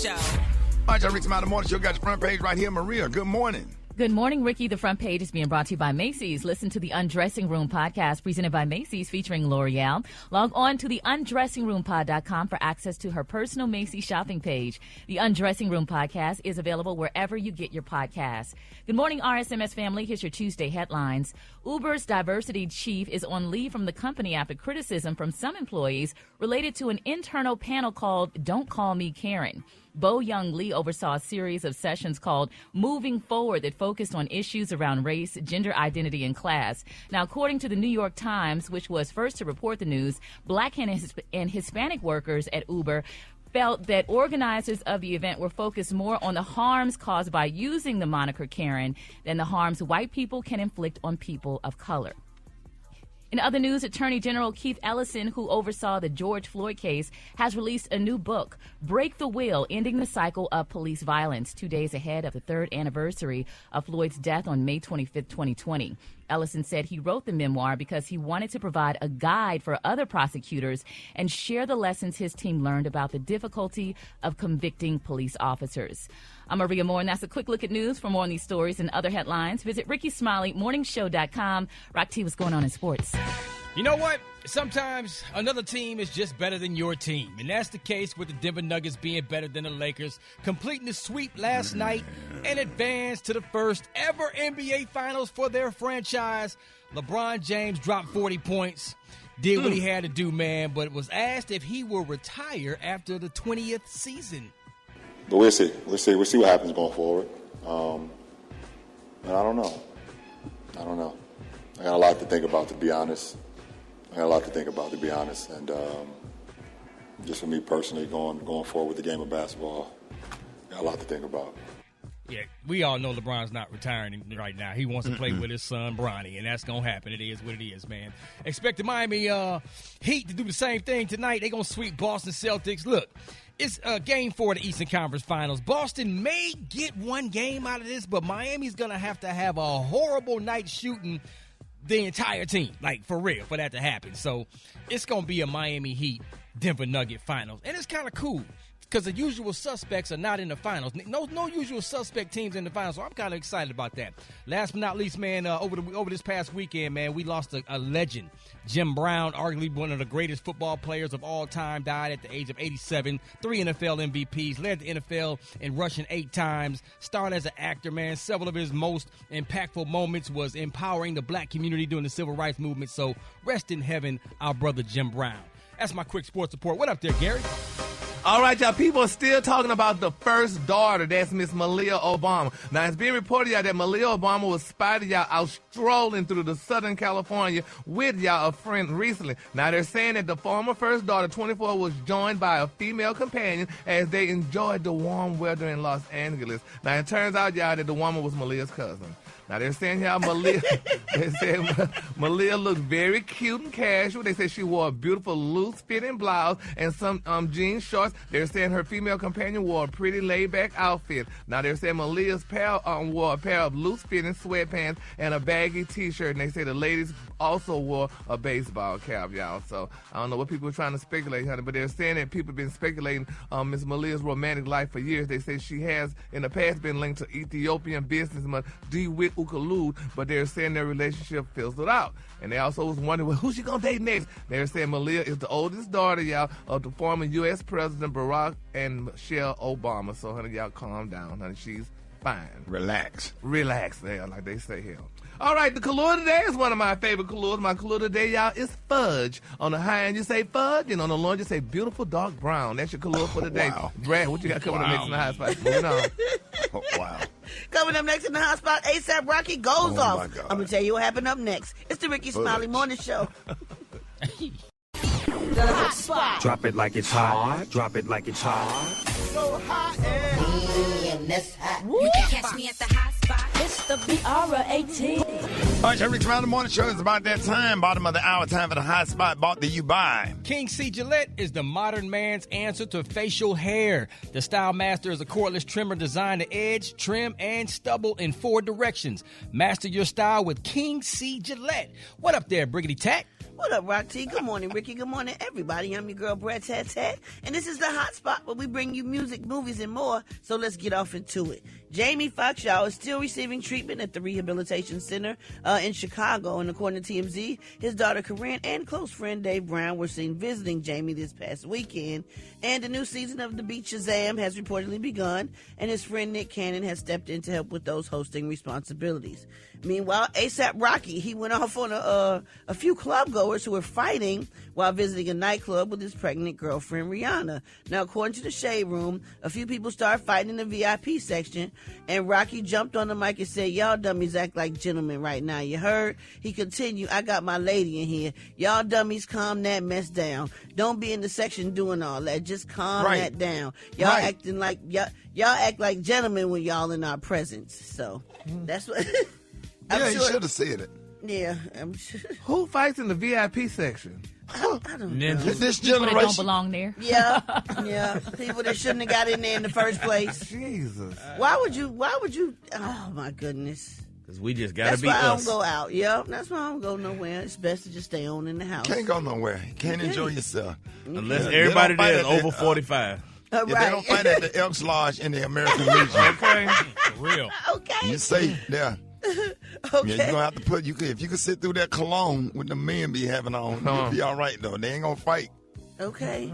Show. All right, Rickey Smiley Morning Show. Got your front page right here. Maria, good morning. Good morning, Ricky. The front page is being brought to you by Macy's. Listen to the Undressing Room podcast presented by Macy's featuring L'Oreal. Log on to the undressingroompod.com for access to her personal Macy's shopping page. The Undressing Room podcast is available wherever you get your podcasts. Good morning, RSMS family. Here's your Tuesday headlines. Uber's diversity chief is on leave from the company after criticism from some employees related to an internal panel called Don't Call Me Karen. Bo Young Lee oversaw a series of sessions called Moving Forward that focused on issues around race, gender identity, and class. Now, according to the New York Times, which was first to report the news, Black and Hispanic workers at Uber felt that organizers of the event were focused more on the harms caused by using the moniker Karen than the harms white people can inflict on people of color. In other news, Attorney General Keith Ellison, who oversaw the George Floyd case, has released a new book, Break the Will, Ending the Cycle of Police Violence, 2 days ahead of the third anniversary of Floyd's death on May 25, 2020. Ellison said he wrote the memoir because he wanted to provide a guide for other prosecutors and share the lessons his team learned about the difficulty of convicting police officers. I'm Maria Moore, and that's a quick look at news. For more on these stories and other headlines, visit RickeySmileyMorningShow.com. Rock T, what's going on in sports? You know what? Sometimes another team is just better than your team, and that's the case with the Denver Nuggets being better than the Lakers, completing the sweep last night and advanced to the first ever NBA Finals for their franchise. LeBron James dropped 40 points, did what he had to do, man, but was asked if he will retire after the 20th season. But we'll see. We'll see what happens going forward. And I don't know. I got a lot to think about, to be honest. And just for me personally, going forward with the game of basketball, got a lot to think about. Yeah, we all know LeBron's not retiring right now. He wants to play with his son, Bronny, and that's going to happen. It is what it is, man. Expect the Miami Heat to do the same thing tonight. They're going to sweep Boston Celtics. Look, it's Game 4 of the Eastern Conference Finals. Boston may get one game out of this, but Miami's going to have a horrible night shooting the entire team, like for real, for that to happen. So it's going to be a Miami Heat Denver Nugget Finals. And it's kind of cool because the usual suspects are not in the finals. No usual suspect teams in the finals, so I'm kind of excited about that. Last but not least, man, over this past weekend, man, we lost a legend. Jim Brown, arguably one of the greatest football players of all time, died at the age of 87. 3 NFL MVPs, led the NFL in rushing 8 times, starred as an actor, man. Several of his most impactful moments was empowering the black community during the civil rights movement. So rest in heaven, our brother Jim Brown. That's my quick sports report. What up there, Gary? All right, y'all. People are still talking about the first daughter. That's Miss Malia Obama. Now, it's being reported, y'all, that Malia Obama was spotted, y'all, out strolling through the Southern California with, y'all, a friend recently. Now, they're saying that the former first daughter, 24, was joined by a female companion as they enjoyed the warm weather in Los Angeles. Now, it turns out, y'all, that the woman was Malia's cousin. Now, they're saying, y'all, Malia looked very cute and casual. They said she wore a beautiful loose-fitting blouse and some jean shorts. They're saying her female companion wore a pretty laid-back outfit. Now, they're saying Malia's wore a pair of loose-fitting sweatpants and a baggy T-shirt. And they say the ladies also wore a baseball cap, y'all. So, I don't know what people are trying to speculate, honey, but they're saying that people have been speculating Miss Malia's romantic life for years. They say she has, in the past, been linked to Ethiopian businessman DeWitt Ukalud, but they're saying their relationship fizzled out. And they also was wondering, well, who's she gonna date next? They're saying Malia is the oldest daughter, y'all, of the former U.S. President Barack and Michelle Obama. So, honey, y'all calm down, honey. She's fine. Relax, yeah, like they say here. All right, the color today is one of my favorite colors. My color today, y'all, is fudge. On the high end, you say fudge, and on the low end, you say beautiful dark brown. That's your color for today. Wow. Brad, what you got coming up next in the high spot? Moving on. Oh, wow. Coming up next in the hot spot, ASAP Rocky goes off. My God. I'm going to tell you what happened up next. It's the Rickey Smiley Morning Show. The hot spot. Drop it like it's hot. Drop it like it's hot. So hot and that's hot. You can catch me at the hot spot. It's the BR18. All right, Rickey Smiley Morning Show. It's about that time. Bottom of the hour, time for the hot spot bought that you buy. King C. Gillette is the modern man's answer to facial hair. The Style Master is a cordless trimmer designed to edge, trim, and stubble in 4 directions. Master your style with King C. Gillette. What up there, Briggity Tack? What up, Rock T? Good morning, Ricky. Good morning, everybody. I'm your girl, Brad Tat Tat, and this is the Hot Spot where we bring you music, movies, and more. So let's get off into it. Jamie Foxx, y'all, is still receiving treatment at the Rehabilitation Center in Chicago, and according to TMZ, his daughter Corinne and close friend Dave Brown were seen visiting Jamie this past weekend. And the new season of The Beat Shazam has reportedly begun, and his friend Nick Cannon has stepped in to help with those hosting responsibilities. Meanwhile, A$AP Rocky, he went off on a few club goers who were fighting while visiting a nightclub with his pregnant girlfriend Rihanna. Now, according to the Shade Room, a few people started fighting in the VIP section, and Rocky jumped on the mic and said, "Y'all dummies act like gentlemen right now, you heard?" He continued, "I got my lady in here. Y'all dummies calm that mess down. Don't be in the section doing all that. Just calm that down. Y'all acting like y'all act like gentlemen when y'all in our presence." So that's what. Yeah, you should have said it. Yeah, I'm sure. Who fights in the VIP section? I don't know. This People that don't generation. belong there. Yeah. People that shouldn't have got in there in the first place. Jesus. Why would you? Oh my goodness. Because we just gotta That's be why I us. don't go out. Yeah, that's why I don't go nowhere. It's best to just stay on in the house. Can't go nowhere. Can't enjoy yourself. Unless Yeah, everybody they there don't is fight over 45. Yeah, they don't fight at the Elks Lodge in the American Legion. Okay. For real. Okay. You say, yeah. Okay. Yeah, you're gonna have to put if you could sit through that cologne with the men be having on, you'll be all right though. They ain't gonna fight. Okay.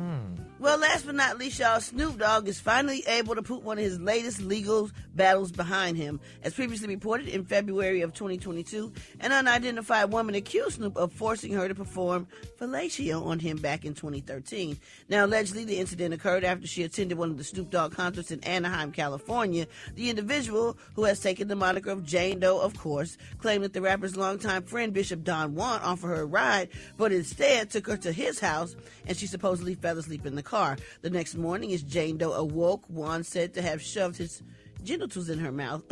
Well, last but not least, y'all, Snoop Dogg is finally able to put one of his latest legal battles behind him. As previously reported in February of 2022, an unidentified woman accused Snoop of forcing her to perform fellatio on him back in 2013. Now, allegedly, the incident occurred after she attended one of the Snoop Dogg concerts in Anaheim, California. The individual, who has taken the moniker of Jane Doe, of course, claimed that the rapper's longtime friend, Bishop Don Juan, offered her a ride, but instead took her to his house, and she supposedly fell asleep in the car. The next morning, as Jane Doe awoke, Juan said to have shoved his genitals in her mouth.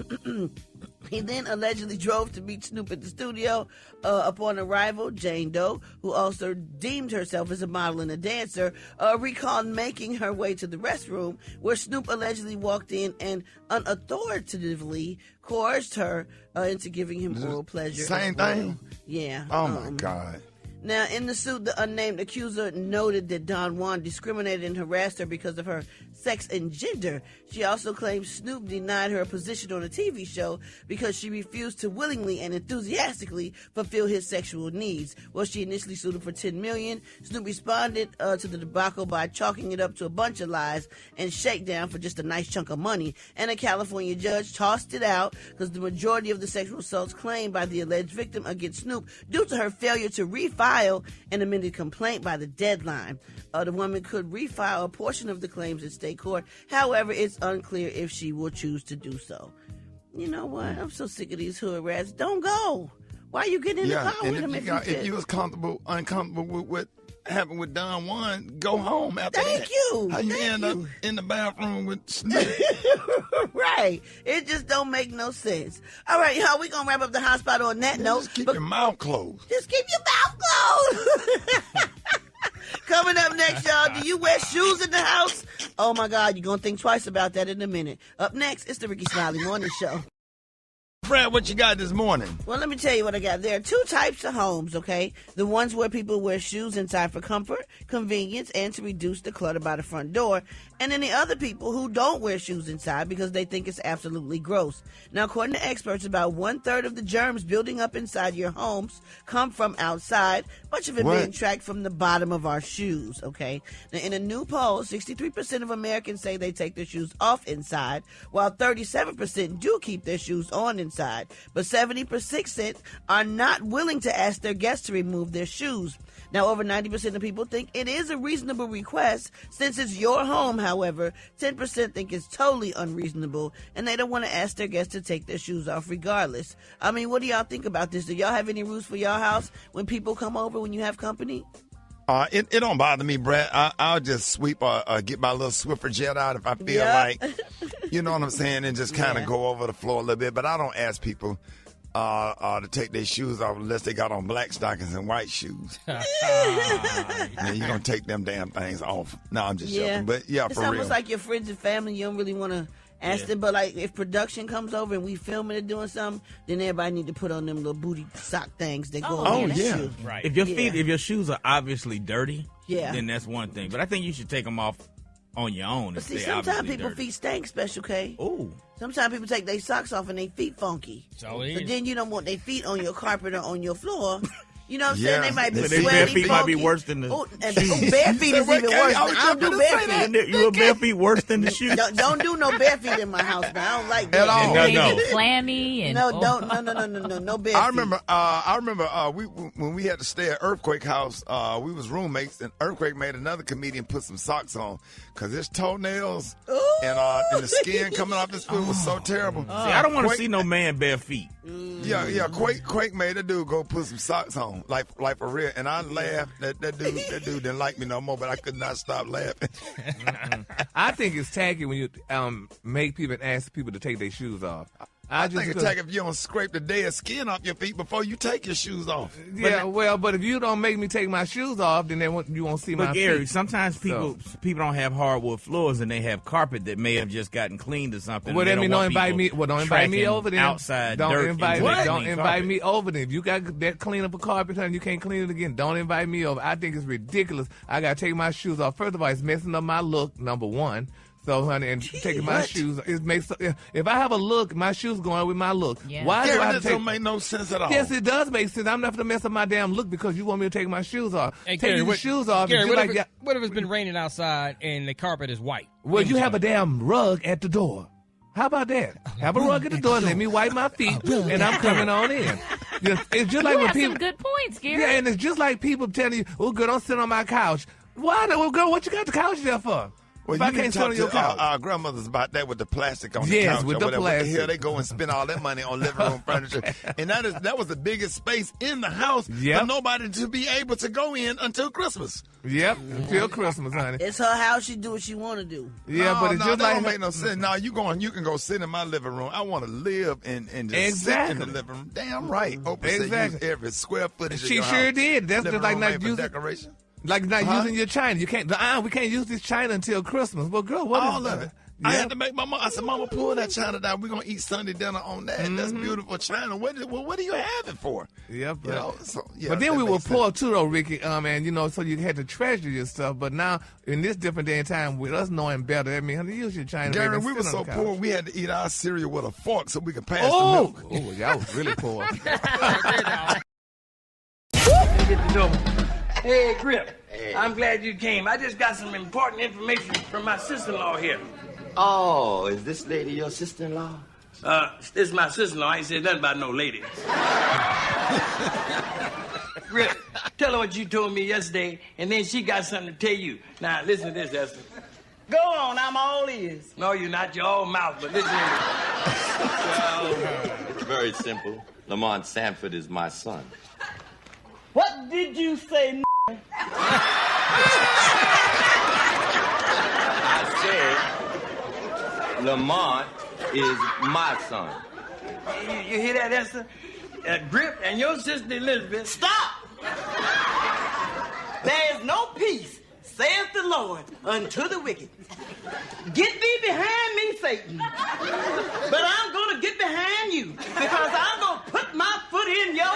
He then allegedly drove to meet Snoop at the studio. Upon arrival, Jane Doe, who also deemed herself as a model and a dancer, recalled making her way to the restroom, where Snoop allegedly walked in and unauthoritatively coerced her into giving him oral pleasure. Same thing? Yeah. Oh my God. Now, in the suit, the unnamed accuser noted that Don Juan discriminated and harassed her because of her sex and gender. She also claims Snoop denied her a position on a TV show because she refused to willingly and enthusiastically fulfill his sexual needs. Well, she initially sued him for $10 million. Snoop responded to the debacle by chalking it up to a bunch of lies and shakedown for just a nice chunk of money. And a California judge tossed it out because the majority of the sexual assaults claimed by the alleged victim against Snoop due to her failure to refile an amended complaint by the deadline. The woman could refile a portion of the claims in state court. However, it's unclear if she will choose to do so. You know what? I'm so sick of these hood rats. Don't go. Why are you getting in the car with him if you was uncomfortable with what happened with Don Juan, go home after that. Thank you. How you end up in the bathroom with Snoop? Right. It just don't make no sense. All right, y'all, we're going to wrap up the hot spot on that note. Just keep your mouth closed. Just keep your mouth closed. Coming up next, y'all, do you wear shoes in the house? Oh, my God, you're going to think twice about that in a minute. Up next, it's the Rickey Smiley Morning Show. Fred, what you got this morning? Well, let me tell you what I got. There are two types of homes, okay? The ones where people wear shoes inside for comfort, convenience, and to reduce the clutter by the front door. And then the other people who don't wear shoes inside because they think it's absolutely gross. Now, according to experts, about 1/3 of the germs building up inside your homes come from outside, much of it being tracked from the bottom of our shoes, okay? Now, in a new poll, 63% of Americans say they take their shoes off inside, while 37% do keep their shoes on inside. But 70% are not willing to ask their guests to remove their shoes. Now, over 90% of people think it is a reasonable request since it's your home. However, 10% think it's totally unreasonable and they don't want to ask their guests to take their shoes off regardless. I mean, what do y'all think about this? Do y'all have any rules for y'all house when people come over, when you have company? It don't bother me, Brad. I'll just sweep or get my little Swiffer jet out if I feel like, you know what I'm saying, and just kind of go over the floor a little bit. But I don't ask people to take their shoes off unless they got on black stockings and white shoes. Man, you don't take them damn things off. No, I'm just joking. But yeah, it's for real. almost like your friends and family. You don't really want to Ask them, but like if production comes over and we filming it doing something, then everybody need to put on them little booty sock things that go on the shoe. Right. If your feet, if your shoes are obviously dirty, Yeah. then that's one thing. But I think you should take them off on your own. But If see, they're sometimes obviously people dirty. feet stink, Special K. Ooh. Sometimes people take their socks off and their feet funky. So it But is. then you don't want their feet on your carpet or on your floor. You know what I'm saying? Yeah. They might be So their sweaty, bare feet might be funky. worse than the shoes. Bare feet is even worse. I was I don't just do gonna bare say that. feet. You a bare feet worse than the shoes? Don't do no bare feet in my house, man. I don't like that. At all. No, They no. get clammy and No, no bare feet. I remember when we had to stay at Earthquake House, we was roommates, and Earthquake made another comedian put some socks on because his toenails and the skin coming off his foot was so terrible. See, I don't want to Quake- see no man bare feet. Yeah. Quake made a dude go put some socks on, like for real, and I laughed. That dude didn't like me no more, but I could not stop laughing. I think it's tacky when you make people and ask people to take their shoes off. I think it's like if you don't scrape the dead skin off your feet before you take your shoes off. Yeah, but if you don't make me take my shoes off, then you won't see my But Gary, feet. sometimes people don't have hardwood floors and they have carpet that may have just gotten cleaned or something. Well, They that mean don't invite me. Well, don't invite me tracking over then. outside Don't dirt invite into me. the Don't clean invite carpet. me over then. If you got that clean up a carpet, honey, you can't clean it again. Don't invite me over. I think it's ridiculous. I gotta take my shoes off. First of all, it's messing up my look. Number one. So, honey, and taking my shoes, it makes. If I have a look, my shoes going with my look. Yeah. Why do I Gary, have this to take? don't make no sense at all. Yes, it does make sense. I'm not going to mess up my damn look because you want me to take my shoes off. Hey, Taking Gary, your shoes off. Gary, and you what, like, if it's been raining outside and the carpet is white? well, you have a damn rug at the door. How about that? Have a rug at the door. Let me wipe my feet, and I'm coming on in. It's just like you when have people. some good points, Gary. Yeah, and it's just like people telling you, "Oh, girl, don't sit on my couch." Why? Well, girl, what you got the couch there for? Well, if you I need can't to sit talk on your to couch. our grandmothers about that with the plastic on the Yes, couch. with or the whatever. plastic. What the hell they go and spend all that money on living room furniture, and that was the biggest space in the house Yep. for nobody to be able to go in until Christmas. Yep, until Christmas, honey. It's her house. She do what she want to do. Yeah, no, but it's no, just that like don't make no sense. No, you can go sit in my living room. I want to live and just sit in the Exactly. living room. Damn right. Oprah said Exactly. use every square footage. of She your sure house. did. That's Living just like room not ain't for using. decoration. Like not using your china. You can't. We can't use this china until Christmas. Well, girl, what All is of that? it. I Yeah. had to make my mom. I said, "Mama, pull that china down. We're gonna eat Sunday dinner on that. That's beautiful china. What do you have it for?" Yep. You know, so, yeah, but then that we were makes sense. poor too, though, Ricky. And so you had to treasure your stuff. But now in this different day and time, with us knowing better, I mean, honey, use your china. Gary, baby, we and were sit so on the poor couch. we had to eat our cereal with a fork so we could pass Oh, the milk. y'all was really poor. Hey, Grip. I'm glad you came. I just got some important information from my sister-in-law here. Oh, is this lady your sister-in-law? This is my sister-in-law. I ain't said nothing about no lady. Grip, tell her what you told me yesterday, and then she got something to tell you. Now, listen to this, Esther. Go on, I'm all ears. No, you're not. You're all mouth, but listen to me. It's very simple. Lamont Sanford is my son. What did you say? I said Lamont is my son. You hear that, Esther? Grip and your sister Elizabeth. Stop! There is no peace, saith the Lord, unto the wicked. Get thee behind me, Satan. But I'm going to get behind you because I'm going to put my foot in your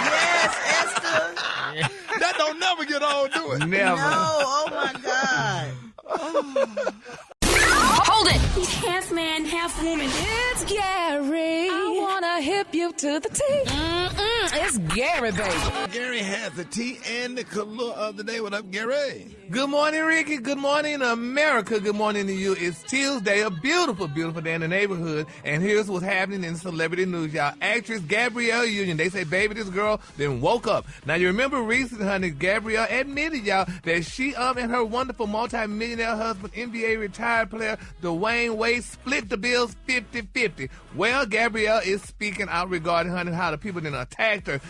Yes, Esther. That don't never get old, do it? Never. No, oh my God. Hold it! He's half man, half woman. It's Gary. I wanna hip you to the T. It's Gary, baby. Gary has the tea and the color of the day. What up, Gary? Good morning, Ricky. Good morning, America. Good morning to you. It's Tuesday, a beautiful, beautiful day in the neighborhood. And here's what's happening in celebrity news, y'all. Actress Gabrielle Union. They say, baby, this girl then woke up. Now, you remember recently, honey, Gabrielle admitted, y'all, that she and her wonderful multi-millionaire husband, NBA retired player Dwayne Wade, split the bills 50-50. Well, Gabrielle is speaking out regarding, honey, how the people then attacked her.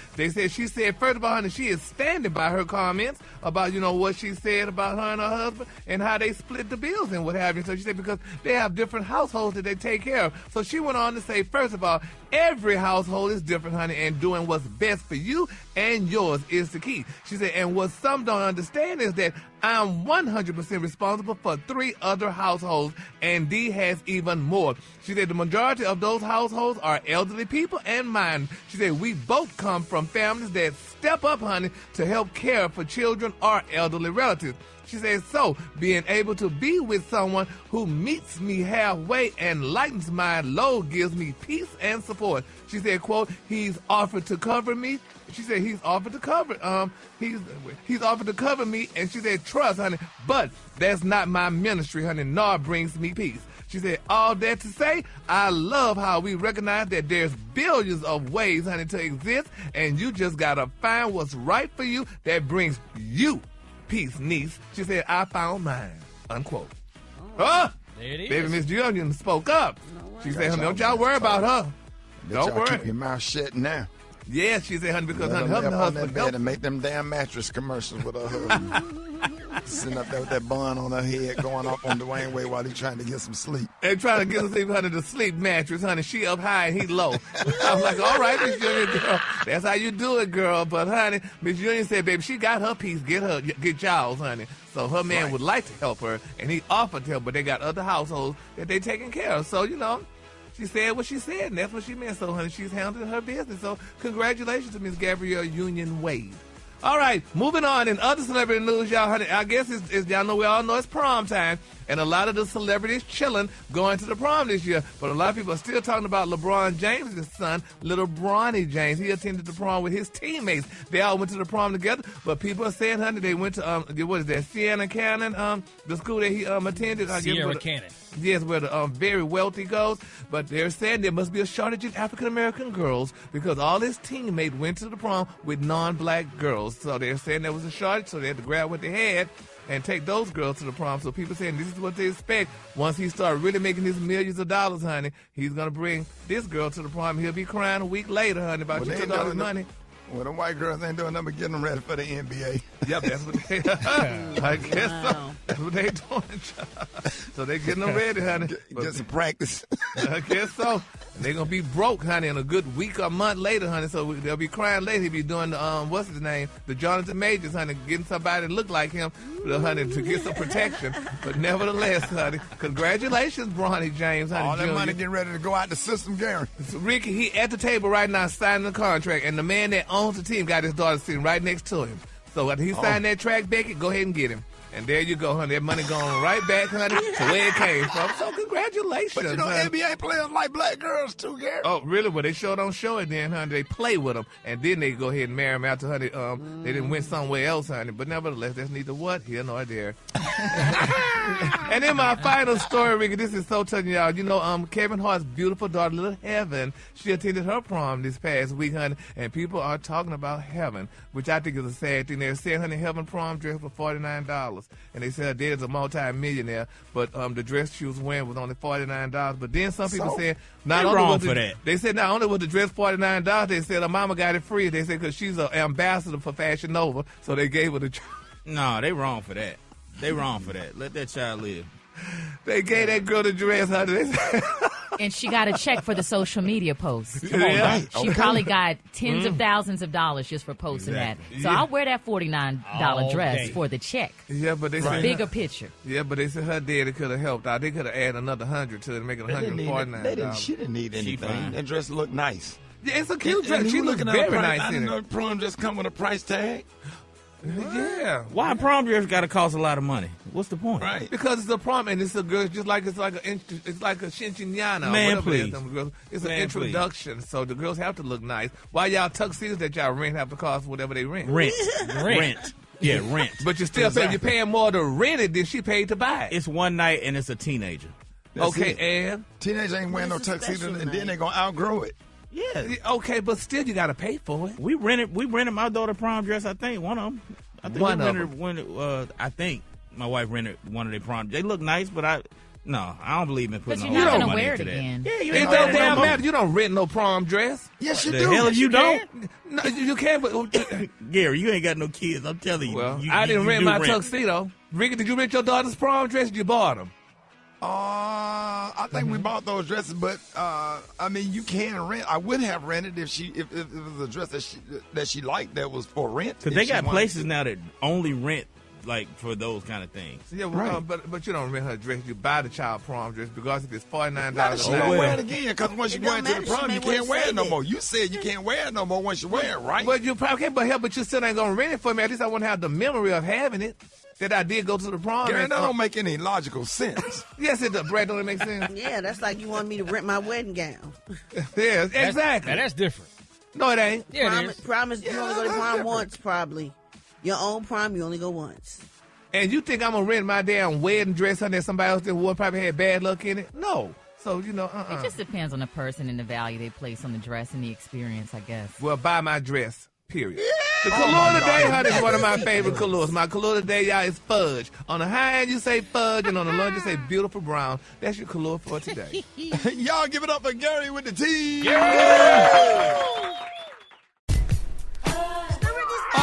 She said, first of all, honey, she is standing by her comments about, what she said about her and her husband and how they split the bills and what have you. So she said because they have different households that they take care of. So she went on to say, first of all, every household is different, honey, and doing what's best for you and yours is the key. She said, and what some don't understand is that I'm 100% responsible for 3 other households, and Dee has even more. She said the majority of those households are elderly people and mine. She said we both come from families that step up, honey, to help care for children or elderly relatives. She says, so being able to be with someone who meets me halfway and lightens my load gives me peace and support. She said, quote, he's offered to cover me. She said he's offered to cover he's offered to cover me, and she said, trust, honey, but that's not my ministry, honey, nor brings me peace. She said, all that to say, I love how we recognize that there's billions of ways, honey, to exist, and you just gotta find what's right for you that brings you peace, niece. She said, I found mine, unquote. There it is. Baby Miss Union spoke up. She said, honey, don't y'all worry about her. Don't worry. Keep your mouth shut now. Yeah, she said, honey, because honey, her on that husband bed and make them damn mattress commercials with her husband. Sitting up there with that bun on her head, going off on Dwayne Wade while he's trying to get some sleep. They trying to get him sleep, honey, the sleep mattress, honey. She up high and he low. I was like, all right, Miss Union, girl. That's how you do it, girl. But, honey, Miss Union said, baby, she got her piece. Get y'all's, honey. So her man would like to help her, and he offered to help, but they got other households that they taking care of. So, you know, she said what she said, and that's what she meant. So, honey, she's handling her business. So, congratulations to Miss Gabrielle Union Wade. All right, moving on. In other celebrity news, y'all, honey, I guess it's y'all know, we all know it's prom time, and a lot of the celebrities chilling going to the prom this year. But a lot of people are still talking about LeBron James' son, little Bronny James. He attended the prom with his teammates. They all went to the prom together, but people are saying, honey, they went to, what is that, Siena Cannon, the school that he attended. Sierra Cannon. Yes, where the very wealthy goes. But they're saying there must be a shortage in African-American girls because all his teammates went to the prom with non-black girls. So they're saying there was a shortage, so they had to grab what they had and take those girls to the prom. So people saying this is what they expect. Once he starts really making his millions of dollars, honey, he's going to bring this girl to the prom. He'll be crying a week later, honey, about you took all his money. Well, the white girls ain't doing nothing but getting them ready for the NBA. Yep, that's what they I guess so. That's what they doing. So they getting them ready, honey. Get some practice. I guess so. They're going to be broke, honey, in a good week or month later, honey. So they'll be crying later. He'll be doing the, what's his name? The Jonathan Majors, honey, getting somebody that look like him, honey, to get some protection. But nevertheless, honey, congratulations, Bronny James, honey. All that Junior. money getting ready to go out the system, Gary. So Ricky, he at the table right now signing the contract, and the man that owns the team got his daughter sitting right next to him. So when he signed that track, Becky, go ahead and get him. And there you go, honey. That money going right back, honey, to where it came from. So congratulations, But you know, honey. NBA players like black girls too, Gary. Oh, really? Well, they sure don't show it then, honey. They play with them, and then they go ahead and marry them after, honey. They didn't win somewhere else, honey. But nevertheless, that's neither what here nor there. And then my final story, Ricky, this is so touching, y'all. You know, Kevin Hart's beautiful daughter, Little Heaven, she attended her prom this past week, honey, and people are talking about Heaven, which I think is a sad thing. They're saying, honey, Heaven prom dress for $49, and they said her dad's a multi-millionaire, but the dress she was wearing was only $49. But then some people said, not only was that. They said not only was the dress $49, they said her mama got it free. They said because she's an ambassador for Fashion Nova, so they gave her the dress. No, they wrong for that. They wrong for that. Let that child live. They gave that girl the dress, honey. And she got a check for the social media post. Come on, right. She probably got tens of thousands of dollars just for posting that. So I'll wear that $49 dress for the check. Yeah, but they said bigger picture. Yeah, but they said her daddy could have helped out. They could have added another 100 to it, make it $149. She didn't need anything. That dress looked nice. Yeah, it's a cute dress. She looks very nice in it. I didn't know prom just come with a price tag. Yeah. Why a prom dress got to cost a lot of money? What's the point? Right. Because it's a prom and it's a girl, just like it's like a shinchinyana. Man, please. It's an introduction, so the girls have to look nice. Why y'all tuxedos that y'all rent have to cost whatever they rent? Rent. Yeah, rent. But you're still paying. You're paying more to rent it than she paid to buy it. It's one night and it's a teenager. And teenagers ain't wearing no tuxedo, and then they're gonna outgrow it. Yeah. Okay, but still you got to pay for it. We rented my daughter prom dress. I think one of them. I think my wife rented one of their prom. They look nice, but I don't believe in putting. But you're not gonna wear it again. Yeah, it don't damn matter. You don't rent no prom dress. Yes, you the do. Hell, yes, you don't. No, you can. But Gary, you ain't got no kids. I'm telling you. Well, I didn't rent my tuxedo. Ricky, did you rent your daughter's prom dress? Or you bought them? I think we bought those dresses, but I mean, you can rent. I would have rented if it was a dress that she liked that was for rent. Because they got places now that only rent like for those kind of things. Yeah, well, but you don't rent her dress. You buy the child prom dress because if it's $49. She don't wear it again because once you go into the prom, you can't wear it no more. You said you can't wear it no more once you wear it, right? But you probably can't. But you still ain't gonna rent it for me. At least I want to have the memory of having it. That I did go to the prom. Gary, that don't make any logical sense. Yes, it does. Brad, don't it make sense? Yeah, that's like you want me to rent my wedding gown. Yes, exactly. Now that's different. No, it ain't. Yeah, it is. Promise you only go to prom once, probably. Your own prom, you only go once. And you think I'm going to rent my damn wedding dress and then somebody else that wore probably had bad luck in it? No. So, It just depends on the person and the value they place on the dress and the experience, I guess. Well, buy my dress. Period. The color today, honey, is one of my favorite colors. My color today, y'all, is fudge. On the high end, you say fudge, and on the low end, you say beautiful brown. That's your color for today. Y'all give it up for Gary with the T. Yeah! All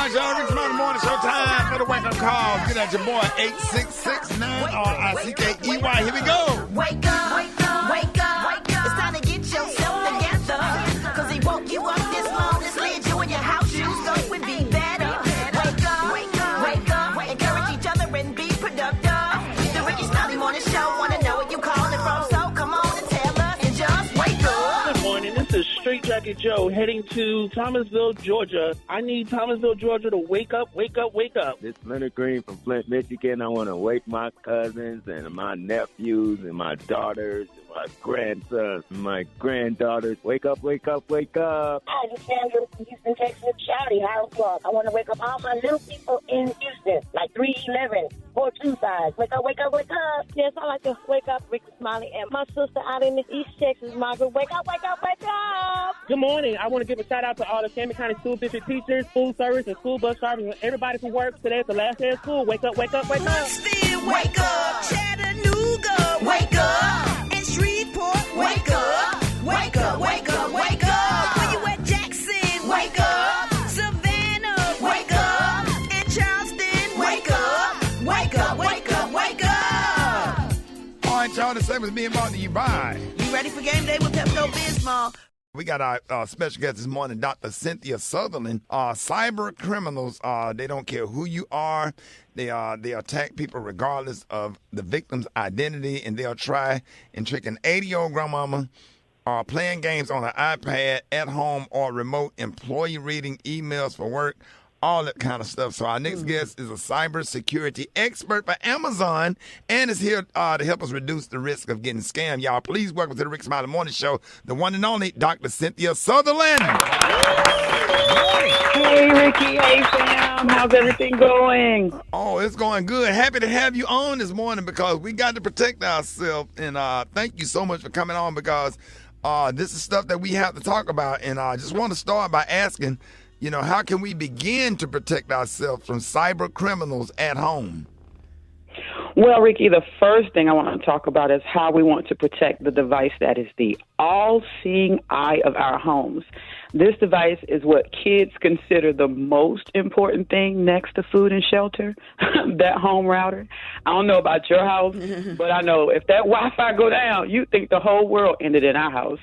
right, y'all, Rickey Smiley Morning Show time for the wake-up call. Get at your boy, 866-9-RICKEY. Here we go. Wake up, wake up, wake up, wake up. It's time to get yourself together. Because he woke you up this morning, slid you in your house shoes, so it would be better. Wake up, wake up, wake up. Encourage each other and be productive. The Rickey Smiley Morning Show, want to know where you calling from, so come on and tell us and just wake up. Good morning, this is Straight Jacket Joe heading to Thomasville, Georgia. I need Thomasville, Georgia to wake up, wake up, wake up. This is Leonard Green from Flint, Michigan. I want to wake my cousins and my nephews and my daughters and my grandsons and my granddaughters. Wake up, wake up, wake up. Hi, this is Sandra from Houston, Texas. Shouty, Hiram Club. I want to wake up all my little people in Houston, like 311, 425. Wake up, wake up, wake up. Yes, I like to wake up Rickey Smiley and my sister out in East Texas, Margaret. Wake up, wake up, wake up. Good morning. I want to give a shout out to all the Shamrock County School District teachers, school service, and school bus drivers, and everybody who works today. It's the last day of school. Wake up, wake up, wake up. Huntsville, wake up. Chattanooga, wake up. And Shreveport, wake up. Wake up, wake up, wake up. Where you at, Jackson? Wake up. Savannah, wake up. And Charleston, wake up. Wake up, wake up, wake up. All right, y'all, the same as being brought to you by. You ready for game day with Pepto-Bismol? We got our special guest this morning, Dr. Cynthia Sutherland. Cyber criminals, they don't care who you are. They attack people regardless of the victim's identity, and they'll try and trick an 80-year-old grandmama playing games on an iPad at home or remote, employee reading emails for work, all that kind of stuff. So our next guest is a cybersecurity expert for Amazon and is here to help us reduce the risk of getting scammed. Y'all, please welcome to the Rickey Smiley Morning Show, the one and only Dr. Cynthia Sutherland. Hey, Ricky. Hey, Sam. How's everything going? Oh, it's going good. Happy to have you on this morning because we got to protect ourselves. And thank you so much for coming on because this is stuff that we have to talk about. And I just want to start by asking, how can we begin to protect ourselves from cyber criminals at home? Well, Ricky, the first thing I want to talk about is how we want to protect the device that is the all-seeing eye of our homes. This device is what kids consider the most important thing next to food and shelter, that home router. I don't know about your house, but I know if that Wi-Fi go down, you think the whole world ended in our house.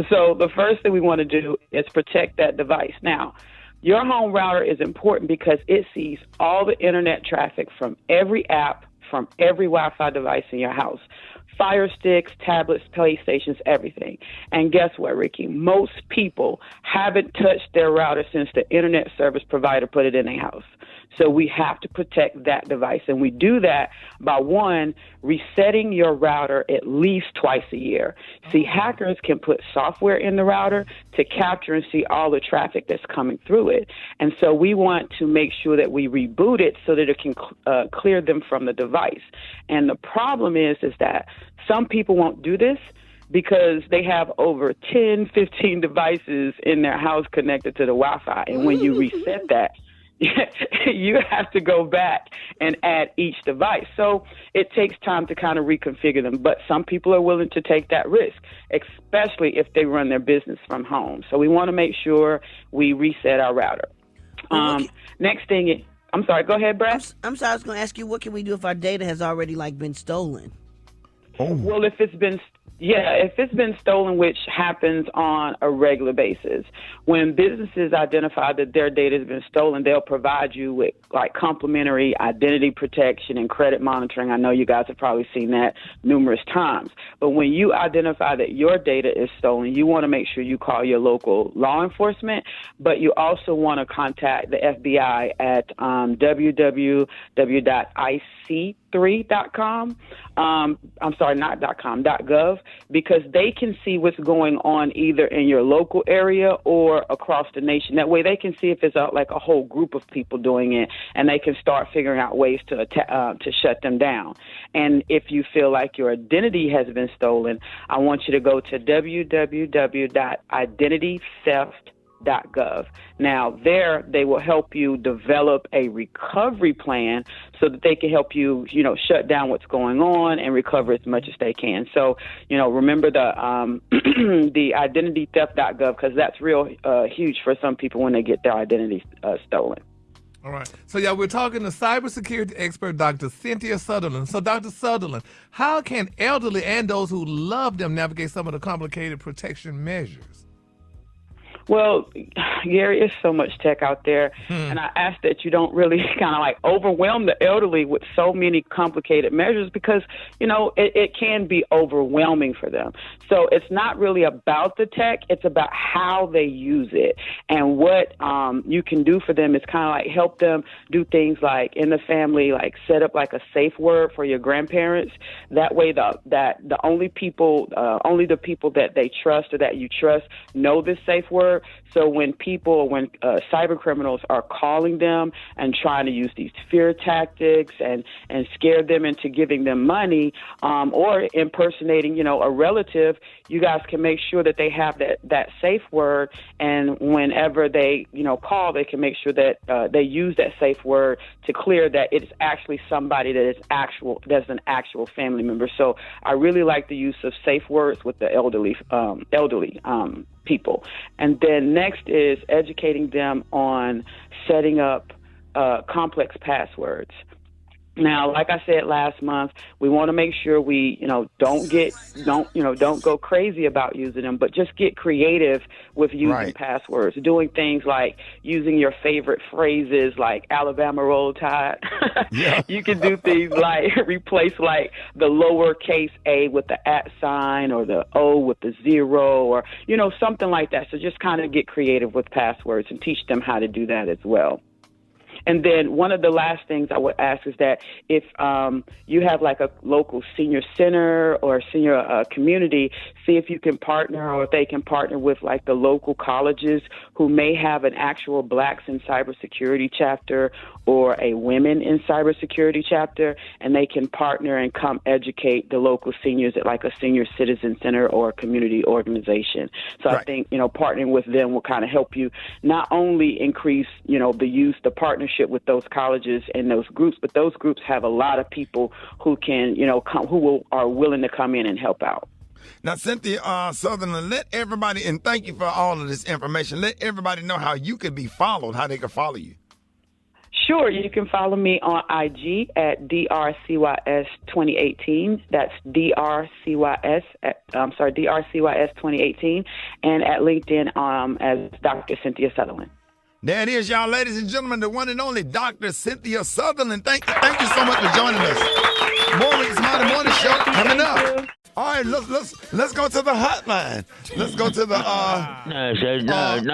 So the first thing we want to do is protect that device. Now, your home router is important because it sees all the internet traffic from every app, from every Wi-Fi device in your house. Fire sticks, tablets, PlayStations, everything. And guess what, Ricky? Most people haven't touched their router since the internet service provider put it in their house. So we have to protect that device. And we do that by, one, resetting your router at least twice a year. See, hackers can put software in the router to capture and see all the traffic that's coming through it. And so we want to make sure that we reboot it so that it can clear them from the device. And the problem is that some people won't do this because they have over 10, 15 devices in their house connected to the Wi-Fi. And when you reset that, you have to go back and add each device. So it takes time to kind of reconfigure them. But some people are willing to take that risk, especially if they run their business from home. So we want to make sure we reset our router. Next thing, I'm sorry, go ahead, Brad. I'm sorry, I was going to ask you, what can we do if our data has already been stolen? Well, if it's been Yeah, if it's been stolen, which happens on a regular basis, when businesses identify that their data has been stolen, they'll provide you with like complimentary identity protection and credit monitoring. I know you guys have probably seen that numerous times. But when you identify that your data is stolen, you want to make sure you call your local law enforcement, but you also want to contact the FBI at www.ic3.com. I'm sorry, not .com, .gov, because they can see what's going on either in your local area or across the nation. That way they can see if it's like a whole group of people doing it, and they can start figuring out ways to shut them down. And if you feel like your identity has been stolen, I want you to go to www.identitytheft.gov. Now, there they will help you develop a recovery plan so that they can help you, shut down what's going on and recover as much as they can. So, remember the the identitytheft.gov, because that's real huge for some people when they get their identity stolen. All right. So, we're talking to cybersecurity expert Dr. Cynthia Sutherland. So, Dr. Sutherland, how can elderly and those who love them navigate some of the complicated protection measures? Well, Gary, there's so much tech out there, and I ask that you don't really kind of like overwhelm the elderly with so many complicated measures because, it can be overwhelming for them. So it's not really about the tech. It's about how they use it. And what you can do for them is kind of like help them do things like in the family, like set up like a safe word for your grandparents. That way the only the people that they trust or that you trust know this safe word. So when cyber criminals are calling them and trying to use these fear tactics and scare them into giving them money or impersonating, a relative, you guys can make sure that they have that safe word. And whenever they, call, they can make sure that they use that safe word to clear that it's actually somebody that's an actual family member. So I really like the use of safe words with the elderly people. And then next is educating them on setting up complex passwords. Now, like I said last month, we want to make sure we, don't go crazy about using them, but just get creative with using passwords, doing things like using your favorite phrases like Alabama Roll Tide. Yeah. You can do things like replace like the lowercase a with the @ or the O with the 0 or, something like that. So just kind of get creative with passwords and teach them how to do that as well. And then one of the last things I would ask is that if you have like a local senior center or senior community, see if you can partner or if they can partner with like the local colleges who may have an actual Blacks in Cybersecurity chapter or a Women in Cybersecurity chapter, and they can partner and come educate the local seniors at like a senior citizen center or a community organization. So I think, partnering with them will kind of help you not only increase, the partnership with those colleges and those groups, but those groups have a lot of people who can, are willing to come in and help out. Now, Cynthia Sutherland, let everybody, and thank you for all of this information, let everybody know how you could be followed, how they can follow you. Sure, you can follow me on IG at DRCYS2018. That's DRCYS 2018, and at LinkedIn as Dr. Cynthia Sutherland. There it is, y'all, ladies and gentlemen, the one and only Dr. Cynthia Sutherland. Thank you so much for joining us. More Rickey Smiley Morning Show coming up. All right, let's go to the hotline. Let's go to the No. I'm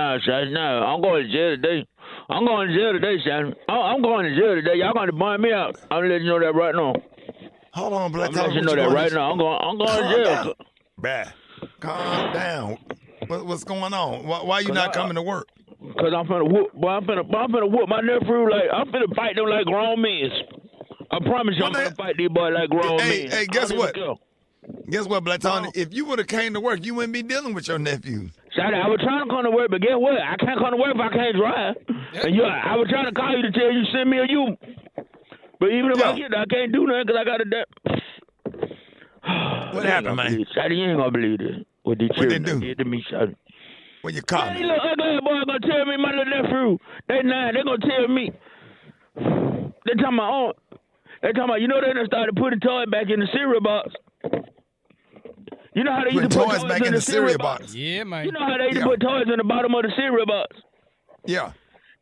going to jail today. I'm going to jail today, son. I'm going to jail today. Y'all going to burn me out. I'm letting you know that right now. Hold on, Black. I'm letting you know that right now. I'm going to jail. Bruh, calm down. What's going on? Why are you not coming to work? Because I'm finna whoop my nephew I'm finna fight them like grown men. I promise you I'm finna fight these boys like grown men. Hey, guess what? Guess what, Black Tony? If you would have came to work, you wouldn't be dealing with your nephews. Shady, I was trying to come to work, but guess what? I can't come to work if I can't drive. And I was trying to call you to tell you send me a U. But even if I get, I can't do nothing because I got a debt. What happened, man? Shady, you ain't gonna believe this. What they did to me, Shady. When you call me. These little ugly boy gonna tell me my little nephew. They gonna tell me. They talking about, they done started putting toy back in the cereal box. You know how they used Put to put toys back in the cereal box. Yeah, man. You know how they used to put toys in the bottom of the cereal box? Yeah.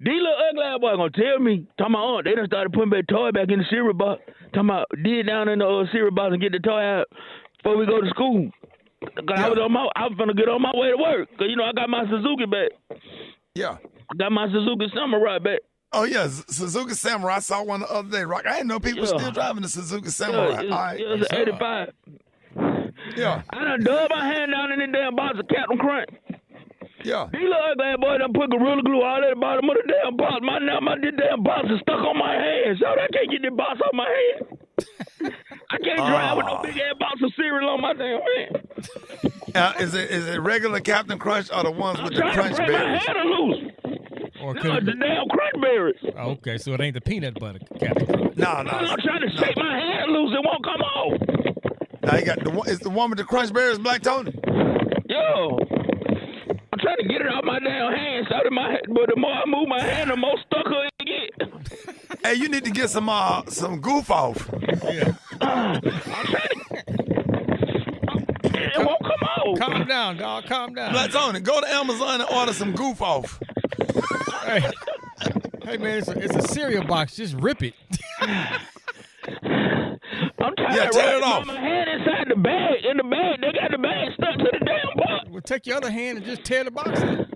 These little ugly ass boys gonna tell me, talking about, they done started putting back toy back in the cereal box. Talking about, dig down in the cereal box and get the toy out before we go to school. Cause I was finna get on my way to work. Cause you know I got my Suzuki back. Yeah. I got my Suzuki Samurai back. Oh yeah, Suzuki Samurai. I saw one the other day. Rock. I didn't know people still driving the Suzuki Samurai. It's an 85. Yeah. I done dug my hand down in the damn box of Captain Crunch. Yeah. These little ugly boy done put Gorilla Glue all at the bottom of the damn box. My damn box is stuck on my hand, so I can't get the box off my hand. I can't drive with no big ass box of cereal on my damn hand. Is it regular Captain Crunch or the ones with the crunch my berries? hand loose. Or No, it's the damn crunch berries. Oh, okay, so it ain't the peanut butter, Captain Crunch. No. I'm trying to shake my hand loose. It won't come off. Now you got it's the one with the crunch berries, Black Tony. Yo, I'm trying to get it out my damn hand, out of my head, but the more I move my hand, the more stucker it get. Hey, you need to get some goof off. Yeah. I'm trying to. It won't come out. Calm down, dog. Calm down. Black Tony, go to Amazon and order some goof off. Hey man, it's a cereal box. Just rip it. I'm trying to tear it off. My hand inside the bag. In the bag, they got the bag stuck to the damn box. Well, take your other hand and just tear the box up.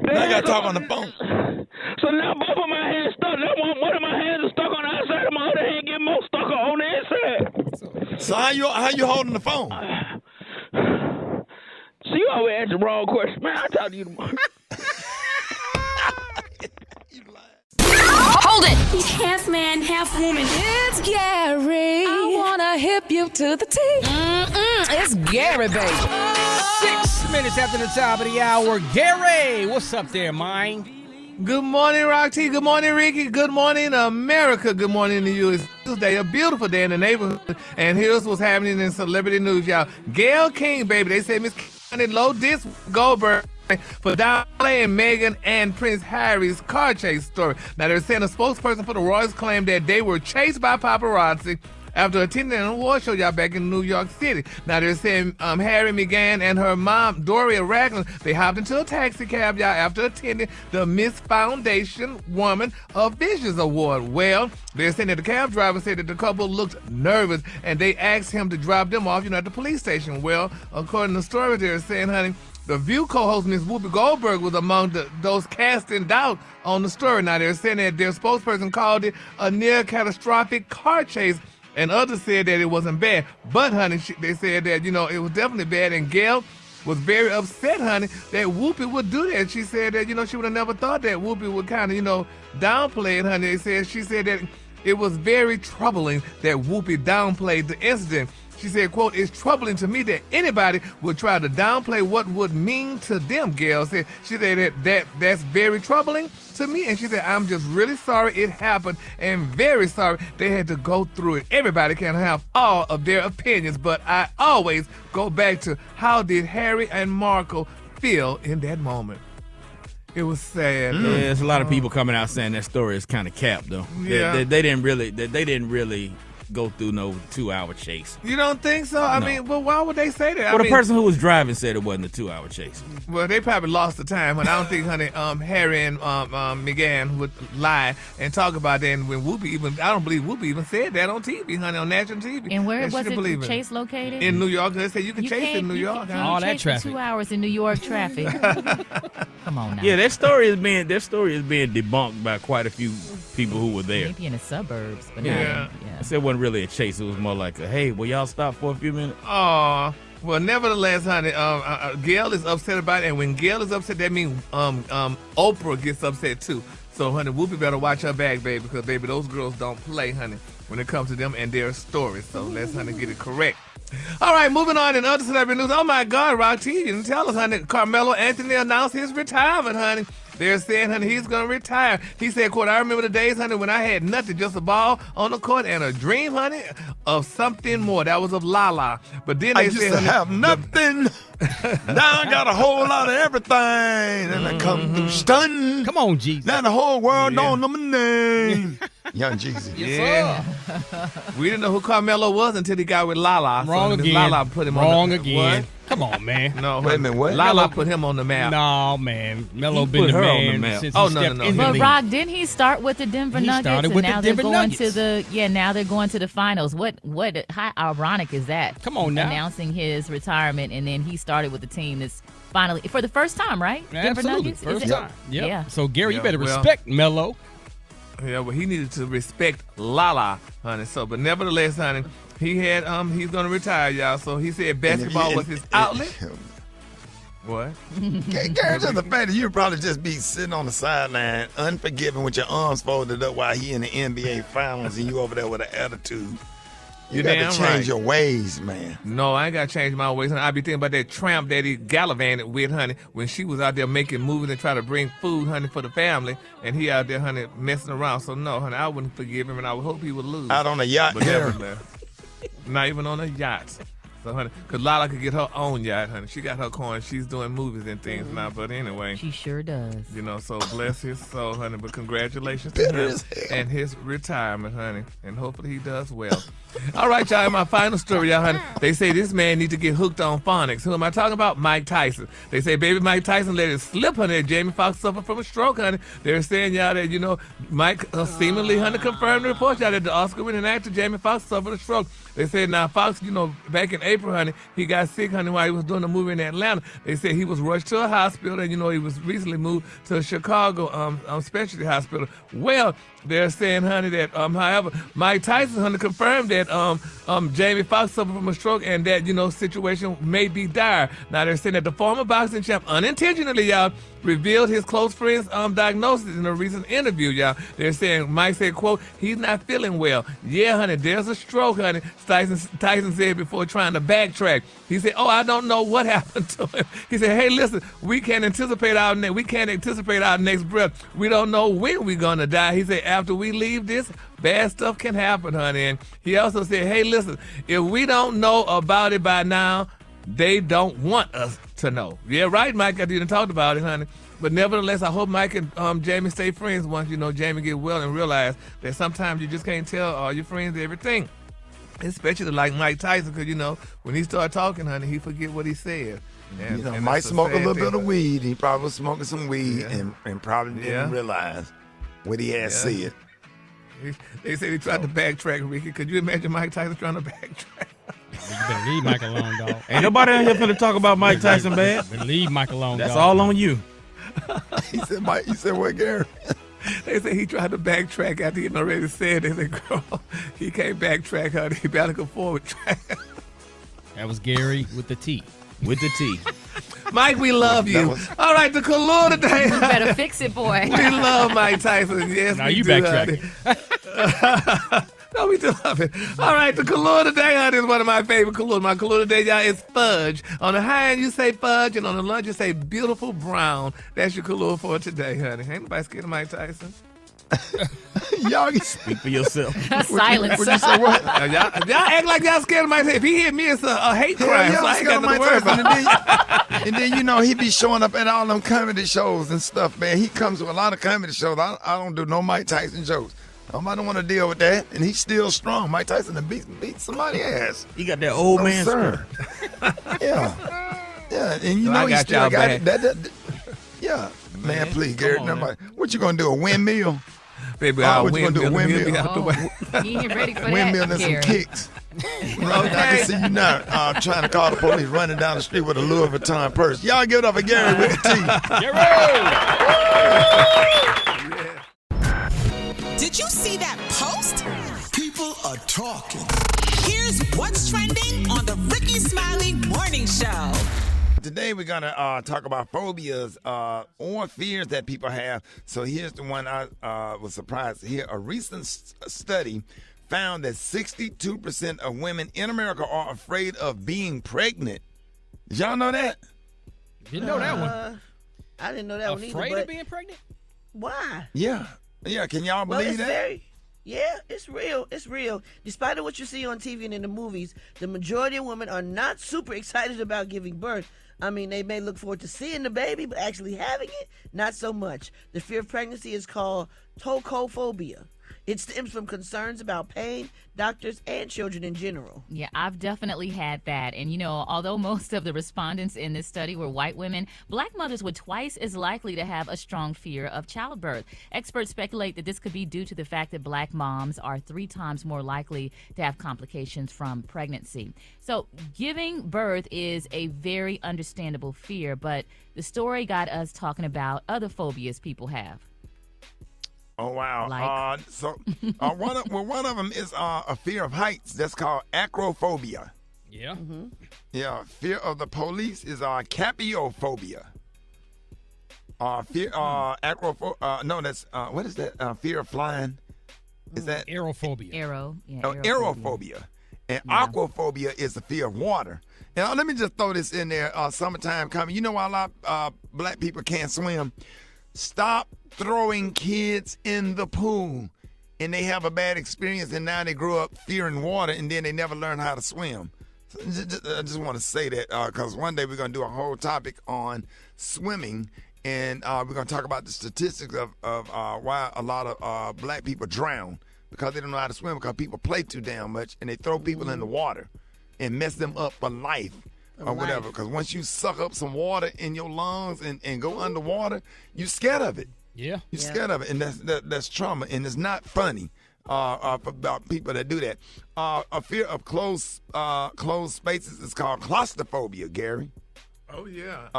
Now I got to talk on the phone. So now both of my hands stuck. Now one of my hands is stuck on the outside, and my other hand getting more stuck on the inside. So how you holding the phone? So you always ask the wrong question. Man, I'll talk to you tomorrow. Hold it! He's half man, half woman. It's Gary. I wanna hip you to the T. It's Gary, baby. 6 minutes after the top of the hour. Gary, what's up there, mine? Good morning, Rock T. Good morning, Ricky. Good morning, America. Good morning to you. It's Tuesday, a beautiful day in the neighborhood. And here's what's happening in celebrity news, y'all. Gayle King, baby. They say Miss King low disc Goldberg for downplaying Meghan and Prince Harry's car chase story. Now, they're saying a spokesperson for the Royals claimed that they were chased by paparazzi after attending an award show, y'all, back in New York City. Now, they're saying Harry, Meghan, and her mom, Doria Ragland, they hopped into a taxi cab, y'all, after attending the Miss Foundation Woman of Visions Award. Well, they're saying that the cab driver said that the couple looked nervous, and they asked him to drop them off, at the police station. Well, according to the story, they're saying, honey, the View co-host, Ms. Whoopi Goldberg, was among those casting doubt on the story. Now, they're saying that their spokesperson called it a near-catastrophic car chase, and others said that it wasn't bad. But, honey, they said that, it was definitely bad, and Gayle was very upset, honey, that Whoopi would do that. She said that, she would have never thought that Whoopi would kind of, downplay it, honey. She said that it was very troubling that Whoopi downplayed the incident. She said, quote, "It's troubling to me that anybody would try to downplay what would mean to them," Gayle said. She said that's very troubling to me. And she said, "I'm just really sorry it happened and very sorry they had to go through it. Everybody can have all of their opinions, but I always go back to how did Harry and Markle feel in that moment." It was sad. Yeah, there's a lot of people coming out saying that story is kind of capped, though. Yeah. They didn't really go through no 2-hour chase. You don't think so? I mean, well, why would they say that? Well, the person who was driving said it wasn't a 2-hour chase. Well, they probably lost the time, and I don't think, honey, Harry and Meghan would lie and talk about that. And when I don't believe Whoopi even said that on TV, honey, on national TV. And where was the chase located? In New York. They said you can chase in New York. All that traffic. 2 hours in New York traffic. Come on now. Yeah, that story is being debunked by quite a few people who were there. Maybe in the suburbs, but yeah. I said it wasn't really a chase. It was more like hey, will y'all stop for a few minutes? Aw. Well, nevertheless, honey, Gayle is upset about it, and when Gayle is upset, that means Oprah gets upset too. So, honey, Whoopi better watch her back, baby, because, baby, those girls don't play, honey, when it comes to them and their stories. So let's, honey, get it correct. All right, moving on in other celebrity news. Oh, my God, Rock T, you didn't tell us, honey. Carmelo Anthony announced his retirement, honey. They're saying, honey, he's going to retire. He said, quote, "I remember the days, honey, when I had nothing, just a ball on the court and a dream, honey, of something more." That was of Lala. But then they used said, to honey, have nothing. Now I got a whole lot of everything. And I come through stunting. Come on, Jesus. Now the whole world don't know my name. Young Jeezy. Yeah. We didn't know who Carmelo was until he got with Lala. Wrong so again. Lala put him Wrong on the, again. What? Come on, man. No, wait a minute. What? Lala put him on the map. No, man. Melo He been put the her on man the map. since Oh, he no, stepped no, in no. the But league. Rock, didn't he start with the Denver He Nuggets, started and with now the they're Denver going Nuggets. to the now they're going to the finals. What how ironic is that? Come on now. Announcing his retirement, and then he started with the team that's finally for the first time, right? Denver Absolutely. Nuggets. First Is it? time. Yep. Yeah. So, Gary, you Yeah, better well- respect Melo. Yeah, well, he needed to respect Lala, honey. So, but nevertheless, honey, he had he's gonna retire, y'all. So he said basketball was his outlet. What? Gary, just the fact that you'd probably just be sitting on the sideline, unforgiving with your arms folded up while he in the NBA Finals and you over there with an attitude. You got damn to change right. your ways, man. No, I ain't got to change my ways, honey. I be thinking about that tramp that he gallivanted with, honey, when she was out there making movies and trying to bring food, honey, for the family, and he out there, honey, messing around. So, no, honey, I wouldn't forgive him, and I would hope he would lose. Out on a yacht, But Gary. nevertheless, not even on a yacht. So, honey, because Lala could get her own yacht, honey. She got her coin. She's doing movies and things now. But anyway. She sure does. You know, so bless his soul, honey. But congratulations to him and his retirement, honey. And hopefully he does well. All right, y'all, my final story, y'all, honey. They say this man needs to get hooked on phonics. Who am I talking about? Mike Tyson. They say baby Mike Tyson let it slip, honey. Jamie Foxx suffered from a stroke, honey. They're saying, y'all, that, you know, Mike seemingly, honey, confirmed the report, y'all, that the Oscar-winning actor Jamie Foxx suffered a stroke. They said now Foxx, you know, back in April, honey, he got sick, honey, while he was doing a movie in Atlanta. They said he was rushed to a hospital, and, you know, he was recently moved to a Chicago specialty hospital. Well, they're saying, honey, that however, Mike Tyson, honey, confirmed that Jamie Foxx suffered from a stroke and that, you know, situation may be dire. Now they're saying that the former boxing champ unintentionally, y'all, revealed his close friend's diagnosis in a recent interview, y'all. They're saying, Mike said, quote, he's not feeling well. Yeah, honey, there's a stroke, honey, Tyson said before trying to backtrack. He said, oh, I don't know what happened to him. He said, hey, listen, we can't anticipate our next breath. We don't know when we're going to die. He said, after we leave this, bad stuff can happen, honey. And he also said, hey, listen, if we don't know about it by now, they don't want us to know. Yeah, right, Mike, I didn't talk about it, honey. But nevertheless, I hope Mike and Jamie stay friends once, you know, Jamie get well and realize that sometimes you just can't tell all your friends everything. Especially like Mike Tyson, because, you know, when he start talking, honey, he forget what he said. And, you know, might smoke a little bit of weed. He probably was smoking some weed and probably didn't realize what he had said. They said he tried to backtrack, Ricky. Could you imagine Mike Tyson trying to backtrack? You better leave Mike alone, dog. Ain't nobody out here finna talk about Mike Tyson bad. Better leave Mike alone, That's dog. all on you. He said, Mike, you said what, Gary? They said he tried to backtrack after he had already said it. They said, girl, he can't backtrack, honey. He better go forward track. That was Gary with the T. With the T. Mike, we love you. All right, the Kalua today. You better fix it, boy. We love Mike Tyson. Yes, now we you do, backtrack. No, we do love it. All right, the Kalua today, honey, is one of my favorite Kalua. My Kalua today, y'all, is fudge. On the high end, you say fudge, and on the lunch, you say beautiful brown. That's your Kalua for today, honey. Ain't nobody scared of Mike Tyson. Y'all speak for yourself. Silence. Would you say what? Y'all act like y'all scared of Mike Tyson. If he hit me, it's a hate crime, so I ain't got nothing to worry about. And then, you know, he be showing up at all them comedy shows and stuff, man. He comes to a lot of comedy shows. I don't do no Mike Tyson jokes. Nobody want to deal with that, and he's still strong. Mike Tyson done beat somebody's ass. He got that old man sir. Yeah, and you know he still got it. Yeah, man, please, Gary. What you gonna do? A windmill? Baby, what you gonna do? A windmill? He ain't ready for Windmill that, and some Gary. kicks. I can see you now trying to call the police, running down the street with a Louis Vuitton purse. Y'all give it up for Gary with the T. Did you see that post? People are talking. Here's what's trending on the Rickey Smiley Morning Show. Today we're going to talk about phobias or fears that people have. So here's the one I was surprised to hear. A recent study found that 62% of women in America are afraid of being pregnant. Did y'all know that? Didn't know that one. I didn't know that one either. Afraid of being pregnant? Why? Yeah, can y'all believe that? It's real. It's real. Despite what you see on TV and in the movies, the majority of women are not super excited about giving birth. I mean, they may look forward to seeing the baby, but actually having it, not so much. The fear of pregnancy is called tocophobia. It stems from concerns about pain, doctors, and children in general. Yeah, I've definitely had that. And, although most of the respondents in this study were white women, black mothers were twice as likely to have a strong fear of childbirth. Experts speculate that this could be due to the fact that black moms are 3 times more likely to have complications from pregnancy. So giving birth is a very understandable fear, but the story got us talking about other phobias people have. Oh, wow. Like? One of them is a fear of heights. That's called acrophobia. Yeah. Mm-hmm. Yeah. Fear of the police is capiophobia. Fear, what is that? Fear of flying. Is that? Aerophobia. Aerophobia. And aquaphobia is the fear of water. Now, let me just throw this in there. Summertime coming. You know why a lot of black people can't swim? Stop throwing kids in the pool. And they have a bad experience, and now they grow up fearing water, and then they never learn how to swim. So I just want to say that because one day we're going to do a whole topic on swimming, and we're going to talk about the statistics of why a lot of black people drown because they don't know how to swim because people play too damn much, and they throw people in the water and mess them up for life. Or whatever, because once you suck up some water in your lungs and go underwater, you're scared of it. Yeah, you're scared of it, and that's trauma, and it's not funny about people that do that. A fear of closed spaces is called claustrophobia, Gary. Oh yeah,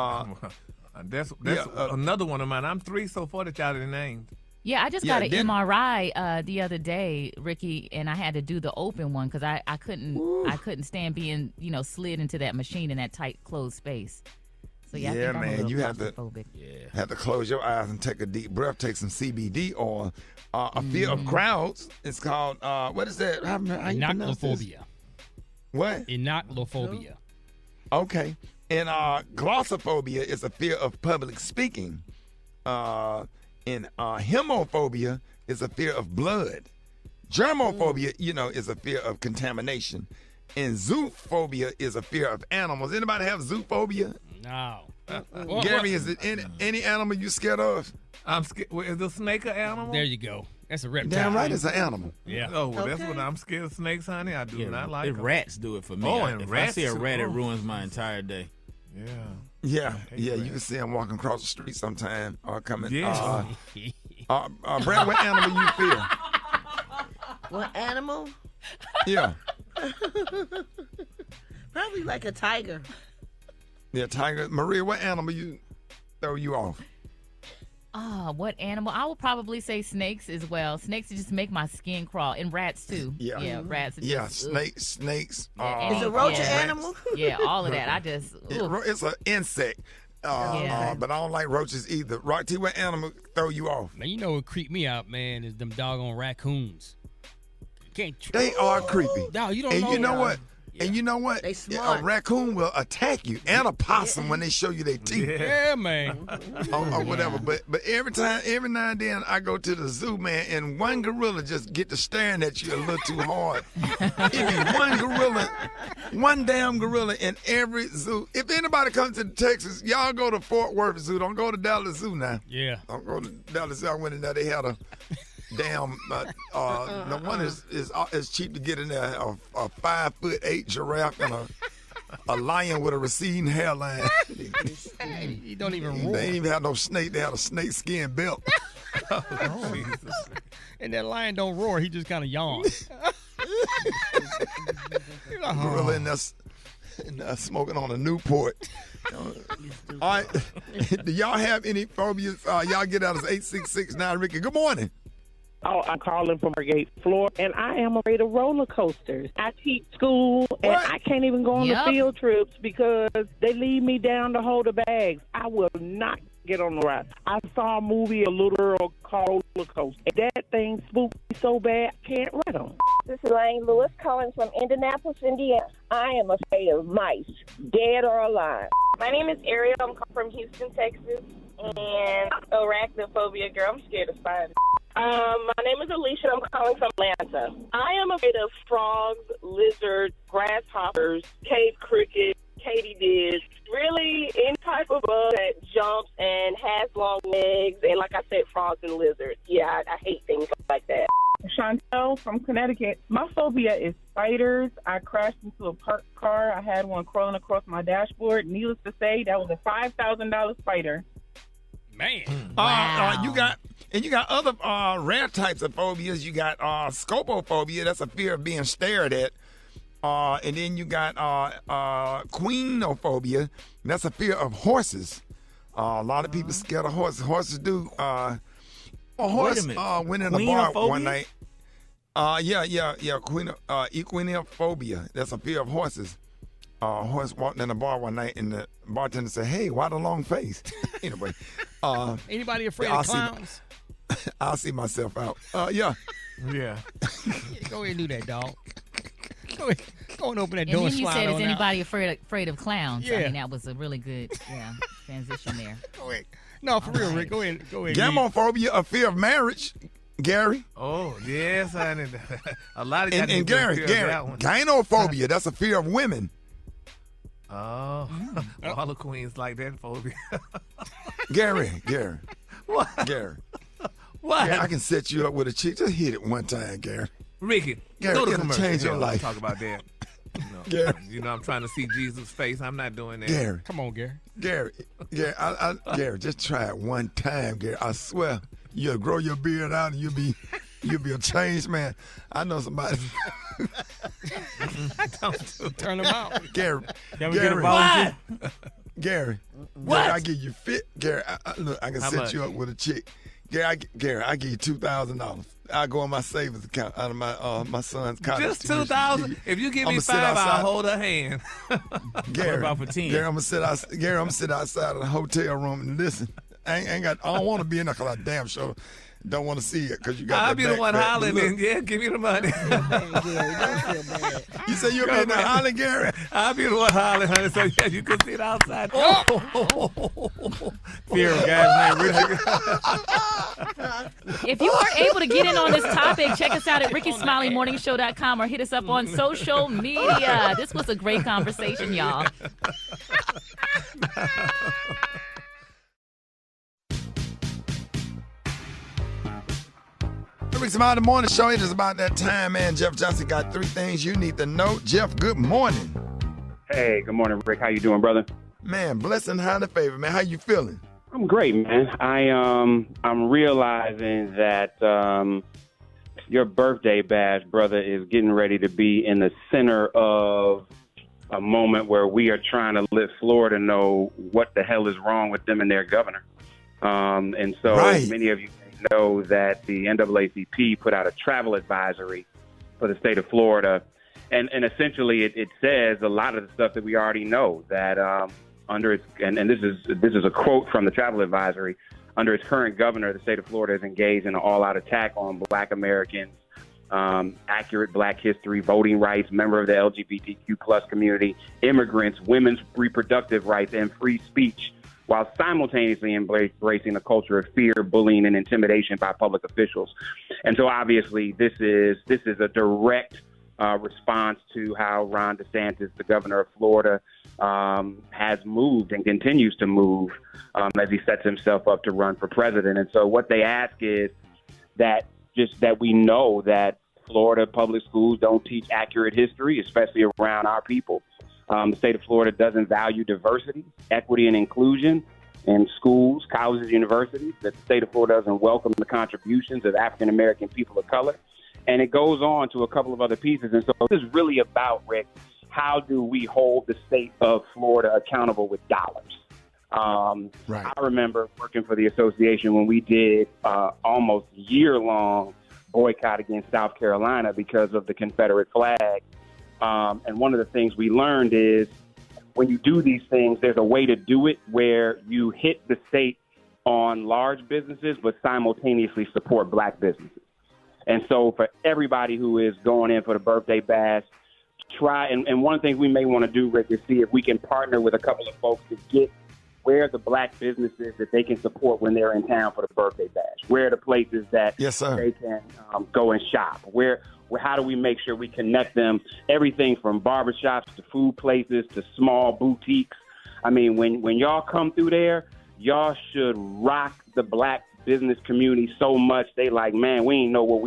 that's another one of mine. I'm 3 so far that y'all didn't named. Yeah, I just got an MRI the other day, Ricky, and I had to do the open one because I couldn't stand being slid into that machine in that tight closed space. So I think I'm man, you have to close your eyes and take a deep breath, take some CBD oil. A fear of crowds. It's called what is that? How Inoculophobia. What? Inoculophobia. Okay, and glossophobia is a fear of public speaking. And hemophobia is a fear of blood. Germophobia, is a fear of contamination. And zoophobia is a fear of animals. Anybody have zoophobia? No. Gary, is it any animal you scared of? I'm scared. Is the snake an animal? There you go. That's a reptile. Damn right, it's an animal. Yeah. Oh, well, that's what I'm scared of snakes, honey. I do not like them. Rats do it for me. Oh, and if rats. I see a rat, it ruins my entire day. Yeah. You can see them walking across the street sometime or coming. Yeah. Brad, what animal you fear? What animal? Yeah. Probably like a tiger. Yeah, tiger. Maria, what animal throw you off? What animal? I would probably say snakes as well. Snakes just make my skin crawl, and rats too. Yeah, rats. Snakes. Is a roach an animal? Yeah, all of that. It's an insect. But I don't like roaches either. Rock T, what animal throw you off? Man, you know what creep me out, man, is them doggone raccoons. They are creepy. No, you don't and know. you know what? Yeah. And you know what? They smart. A raccoon will attack you, and a possum when they show you their teeth. Yeah, man. or whatever. But every now and then I go to the zoo, man, and one gorilla just get to staring at you a little too hard. It be one damn gorilla in every zoo. If anybody comes to Texas, y'all go to Fort Worth Zoo. Don't go to Dallas Zoo now. Yeah. Don't go to Dallas Zoo. I went in there. They had a damn, the one is cheap to get in there. A 5'8" giraffe and a lion with a receding hairline. He don't even roar. They ain't even have no snake. They had a snake skin belt. Oh, Jesus. And that lion don't roar. He just kind of yawns. Gorilla in there smoking on a Newport. All right. Do y'all have any phobias? Y'all get out as 866-9 Ricky. Good morning. Oh, I'm calling from Margate, Florida, and I am afraid of roller coasters. I teach school, and I can't even go on the field trips because they leave me down to hold the bags. I will not get on the ride. I saw a movie, a little girl called Roller Coaster. That thing spooked me so bad, I can't ride on. This is Lane Lewis calling from Indianapolis, Indiana. I am afraid of mice, dead or alive. My name is Ariel. I'm calling from Houston, Texas. And arachnophobia, girl, I'm scared of spiders. My name is Alicia. I'm calling from Atlanta. I am afraid of frogs, lizards, grasshoppers, cave crickets, katydids, really any type of bug that jumps and has long legs, and like I said, frogs and lizards. Yeah, I hate things like that. Chantel from Connecticut. My phobia is spiders. I crashed into a parked car. I had one crawling across my dashboard. Needless to say, that was a $5,000 spider. Man. Wow. You got other rare types of phobias. You got scopophobia. That's a fear of being stared at. And then you got queenophobia. That's a fear of horses. A lot of people scared of horses. Horses do. A horse went in a bar one night. Equinophobia. That's a fear of horses. A horse walked in a bar one night, and the bartender said, "Hey, why the long face?" Anyway, anybody afraid of clowns? I'll see myself out. Yeah. Go ahead and do that, dog. Go and open that door and slide on out. And then you said, is anybody afraid of clowns? Yeah. I mean, that was a really good transition there. Go ahead. No, for real, Rick. Go ahead. Gamophobia, a fear of marriage. Gary. Oh, yes, honey. A lot of and Gary, gynophobia, that's a fear of women. Oh, all the queens like that phobia. Gary. What? Gary. What? Gary, I can set you up with a chick. Just hit it one time, Gary. Ricky, Gary, go to it'll commercial. change your Hell, life. Talk about that. Gary. You know, I'm trying to see Jesus' face. I'm not doing that. Gary. Come on, Gary. Gary, Gary, just try it one time, Gary. I swear, you'll grow your beard out and you'll be a changed man. I know somebody. Don't turn them out. Gary. Can we get a volunteer? Gary. What? Gary, I give you fit. Gary, look, I can How set much? you up with a chick. Gary, I give you $2,000. I go on my savings account out of my son's college. Just tuition. $2,000. If you give me I'ma sit $5, I'll outside. hold her hand. Gary, What about for 10? Gary, I'm gonna sit outside of the hotel room and listen. I don't want to be in there because I damn sure don't want to see it because you got. I'll that be the back one fat. hollering. Look, And yeah, give me the money. You say you'll be in there hollering, Gary? I'll be the one hollering, honey. So yeah, you can sit outside. Fear of guys named Richard. If you are able to get in on this topic, check us out at RickySmileyMorningShow.com or hit us up on social media. This was a great conversation, y'all. Rickey Smiley Morning Show. It is about that time, man. Jeff Johnson got 3 things you need to know. Jeff, good morning. Hey, good morning, Rick. How you doing, brother? Man, blessing, highly favored, man. How you feeling? I'm great, man. I'm realizing that your birthday bash, brother, is getting ready to be in the center of a moment where we are trying to let Florida know what the hell is wrong with them and their governor. And so many of you know that the NAACP put out a travel advisory for the state of Florida. And essentially it says a lot of the stuff that we already know, that under its, and this is a quote from the travel advisory, under its current governor, the state of Florida is engaged in an all-out attack on Black Americans, accurate Black history, voting rights, member of the LGBTQ plus community, immigrants, women's reproductive rights, and free speech, while simultaneously embracing a culture of fear, bullying, and intimidation by public officials. And so obviously this is a direct response to how Ron DeSantis, the governor of Florida, has moved and continues to move as he sets himself up to run for president. And so what they ask is that we know that Florida public schools don't teach accurate history, especially around our people. The state of Florida doesn't value diversity, equity, and inclusion in schools, colleges, universities. That the state of Florida doesn't welcome the contributions of African-American people of color. And it goes on to a couple of other pieces. And so this is really about, Rick, how do we hold the state of Florida accountable with dollars? I remember working for the association when we did almost year-long boycott against South Carolina because of the Confederate flag. And one of the things we learned is when you do these things, there's a way to do it where you hit the state on large businesses but simultaneously support Black businesses. And so for everybody who is going in for the birthday bash, try, and one of the things we may want to do, Rick, is see if we can partner with a couple of folks to get where are the Black businesses that they can support when they're in town for the birthday bash? Where are the places that they can go and shop? How do we make sure we connect them? Everything from barbershops to food places to small boutiques. I mean, when y'all come through there, y'all should rock the Black business community so much. They like, man, we didn't know what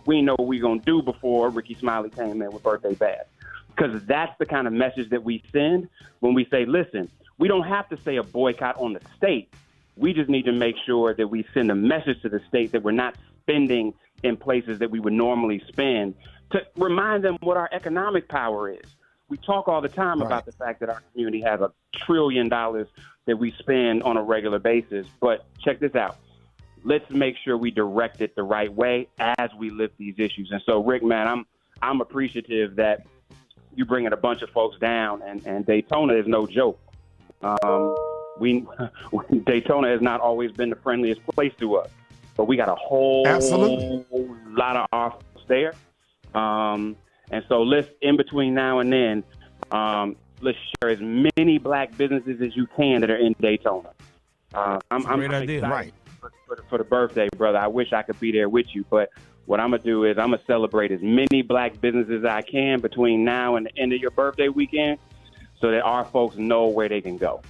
we know what we're going to do before Rickey Smiley came in with Birthday Bash. Because that's the kind of message that we send when we say, listen, we don't have to say a boycott on the state. We just need to make sure that we send a message to the state that we're not spending in places that we would normally spend, to remind them what our economic power is. We talk all the time about the fact that our community has $1 trillion that we spend on a regular basis. But check this out. Let's make sure we direct it the right way as we lift these issues. And so, Rick, man, I'm appreciative that you bringing a bunch of folks down, and Daytona is no joke. Daytona has not always been the friendliest place to us, but we got a whole lot of our folks there. And so let's, in between now and then, let's share as many black businesses as you can that are in Daytona. I'm excited for the birthday, brother. I wish I could be there with you, but what I'm going to do is I'm going to celebrate as many black businesses as I can between now and the end of your birthday weekend so that our folks know where they can go.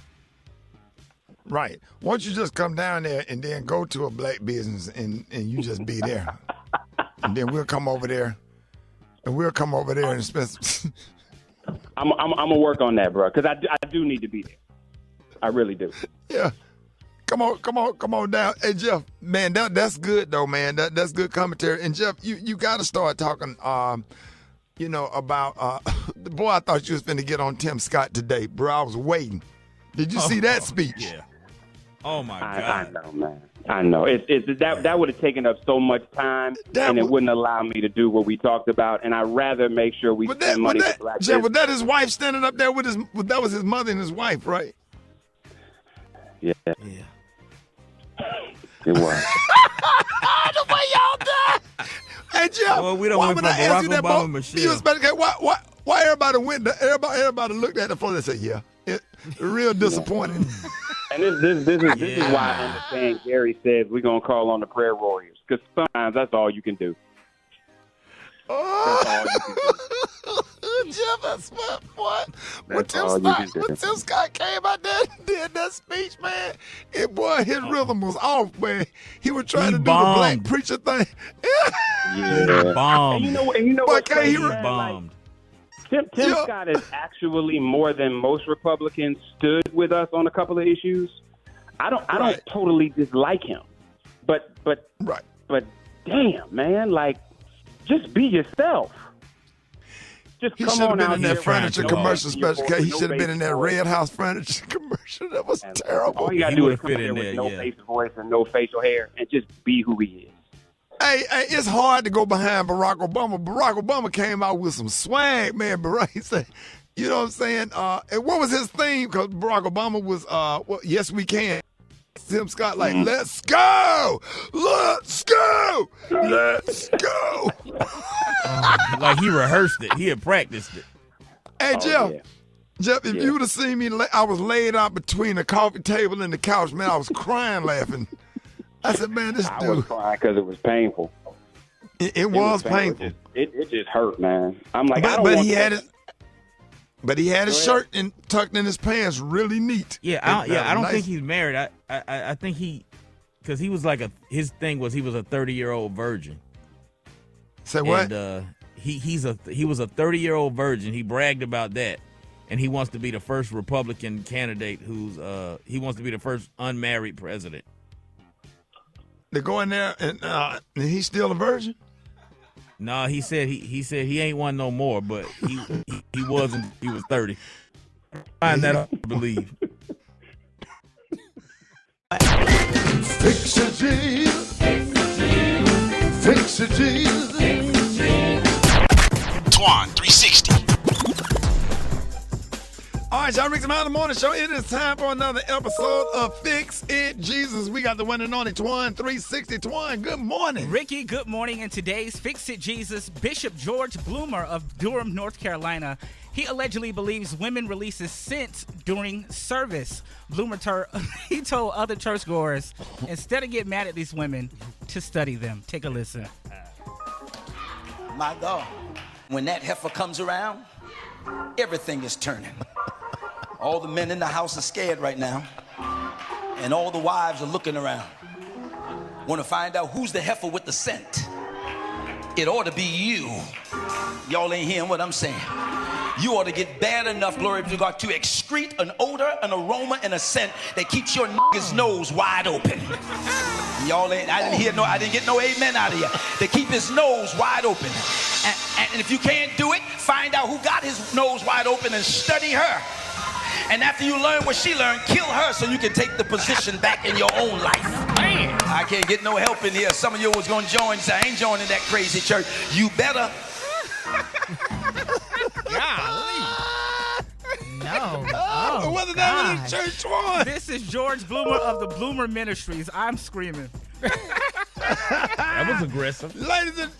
Right. Why don't you just come down there and then go to a black business and you just be there. And then we'll come over there. And spend. I'm gonna work on that, bro, because I do need to be there. I really do. Yeah. Come on down. Hey, Jeff, man, that's good though, man. That's good commentary. And Jeff, you got to start talking, about boy. I thought you was finna get on Tim Scott today, bro. I was waiting. Did you see that speech? Yeah. Oh my God. I know, man. I know. That would have taken up so much time, and it wouldn't allow me to do what we talked about. And I'd rather make sure we spend money for black Jeff, was that his wife standing up there with that was his mother and his wife, right? Yeah. It was. The way y'all done. Hey, Jeff. Well, we don't went from Barack Obama, Michelle. Why everybody went? Everybody looked at the phone and said, "Yeah, real disappointed." And this is why I understand Gary says we're gonna call on the prayer warriors, because sometimes that's all you can do. Jeff, that's what? When Tim Scott came out there and did that speech, man, his rhythm was off, man. He was trying to do the black preacher thing. Yeah. Bombed. And you know what? He bombed. Tim Scott is actually more than most Republicans stood with us on a couple of issues. I don't totally dislike him, but damn, man, like, just be yourself. Just he should have been in that furniture commercial special. He should have been in that Red House furniture commercial. That was terrible. All you gotta do is come in there with no face voice and no facial hair and just be who he is. Hey, it's hard to go behind Barack Obama. Barack Obama came out with some swag, man. Barack, he said, you know what I'm saying? And what was his theme? Because Barack Obama was, yes, we can. Tim Scott, like, let's go! Let's go! Let's go! Like he rehearsed it. He had practiced it. Hey, Jeff, if you would have seen me, I was laid out between the coffee table and the couch, man. I was crying laughing. I said, man, this dude. I was crying because it was painful. It was painful. It just hurt, man. I'm like, But he had his shirt tucked in his pants really neat. I don't think he's married. I think because he was like his thing was he was a 30-year-old virgin. Say what? And he was a 30-year-old virgin. He bragged about that, and he wants to be the first Republican candidate he wants to be the first unmarried president. They go in there and he's still a virgin. No, he said he ain't one no more, but he wasn't. He was 30. Find that I believe. Fix it, Jesus. Fix it, Jesus. Twan 360. All right, y'all, Rickey Smiley Morning Show. It is time for another episode of Fix It Jesus. We got the one and only Twan 360. Twan, good morning. Ricky, good morning. In today's Fix It Jesus, Bishop George Bloomer of Durham, North Carolina, he allegedly believes women releases scent during service. Bloomer he told other churchgoers, instead of getting mad at these women, to study them. Take a listen. My God, when that heifer comes around, everything is turning. All the men in the house are scared right now, and all the wives are looking around. Want to find out who's the heifer with the scent. it ought to be you. Y'all ain't hearing what I'm saying. You ought to get bad enough, glory to God, to excrete an odor, an aroma, and a scent that keeps your nigga's nose wide open. Y'all ain't, I didn't get no amen out of you. To keep his nose wide open. And if you can't do it, find out who got his nose wide open and study her. And after you learn what she learned, kill her so you can take the position back in your own life. Man, I can't get no help in here. Some of you was going to join, say, I ain't joining that crazy church. You better. Golly. No. Oh, what's the name of the church one? This is George Bloomer of the Bloomer Ministries. I'm screaming. That was aggressive. Ladies and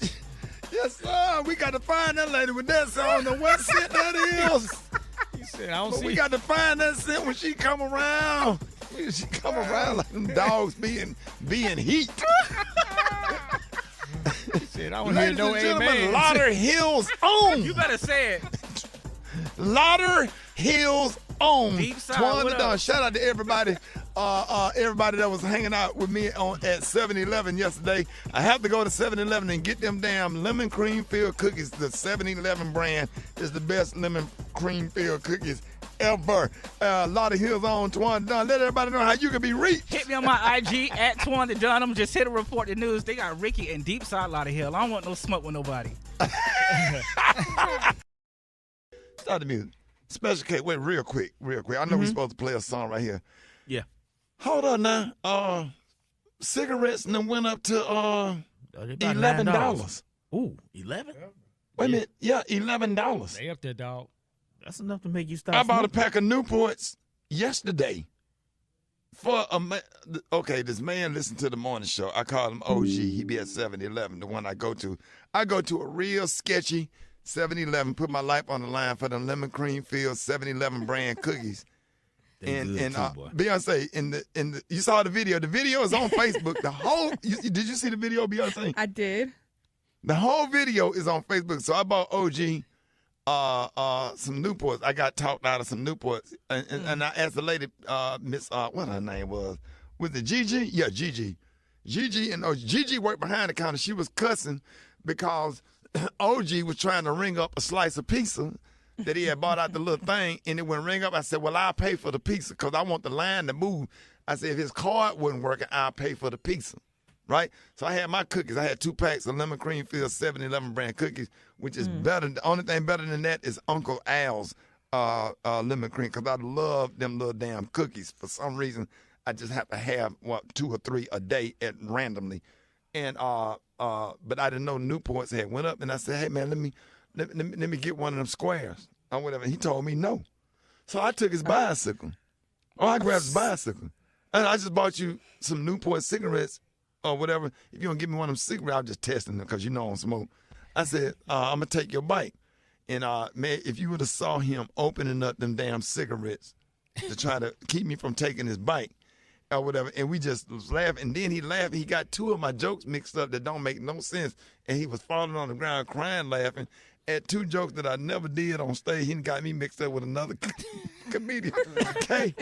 yes, sir. We got to find that lady with that song. I don't know what scent that is. He said, I don't see. We got to find that scent when she come around. She come around like them dogs being heat. He said, I don't hear no amen. Lauder Hills on. You better say it. Lauder Hills on. Deep side, what up? Shout out to everybody. Everybody that was hanging out with me at 7-Eleven yesterday. I have to go to 7-Eleven and get them damn lemon cream filled cookies. The 7-Eleven brand is the best lemon cream filled cookies ever. Lauder Hills on Twan Dunn. Let everybody know how you can be reached. Hit me on my IG at Twan Dunn. Just hit a report the news. They got Ricky and Deep Side Lauder Hill. I don't want no smoke with nobody. Start the music. Special K, wait, real quick. I know we're supposed to play a song right here. Yeah. Hold on now. Cigarettes and then went up to $11. Ooh, 11? Wait a minute. Yeah, $11. They up there, dog. That's enough to make you stop. I bought a pack of Newports yesterday. For a man. Okay, this man listened to the morning show. I call him OG. He be at 7-Eleven, the one I go to. I go to a real sketchy 7-Eleven, put my life on the line for the lemon cream filled 7-Eleven brand cookies. And Beyonce, you saw the video. The video is on Facebook. Did you see the video, Beyonce? I did. The whole video is on Facebook. So I bought OG some Newports. I got talked out of some Newports. And I asked the lady, Miss, what her name was it Gigi? Yeah, Gigi. Gigi worked behind the counter. She was cussing because OG was trying to ring up a slice of pizza that he had bought out the little thing, and it wouldn't ring up. I said, well, I'll pay for the pizza because I want the line to move. I said, if his card wasn't working, I'll pay for the pizza, right? So I had my cookies. I had 2 packs of lemon cream filled 7-Eleven brand cookies, which is better. The only thing better than that is Uncle Al's lemon cream because I love them little damn cookies. For some reason, I just have to have, 2 or 3 a day randomly. And but I didn't know Newports had went up, and I said, hey, man, let me get one of them squares or whatever. He told me no. So I took his bicycle. I grabbed his bicycle. And I just bought you some Newport cigarettes or whatever. If you don't give me one of them cigarettes, I'm just testing them because you know I don't smoke. I said, I'm going to take your bike. And, man, if you would have saw him opening up them damn cigarettes to try to keep me from taking his bike or whatever, and we just was laughing. And then he laughed. He got 2 of my jokes mixed up that don't make no sense. And he was falling on the ground crying, laughing at 2 jokes that I never did on stage. He got me mixed up with another comedian. Okay.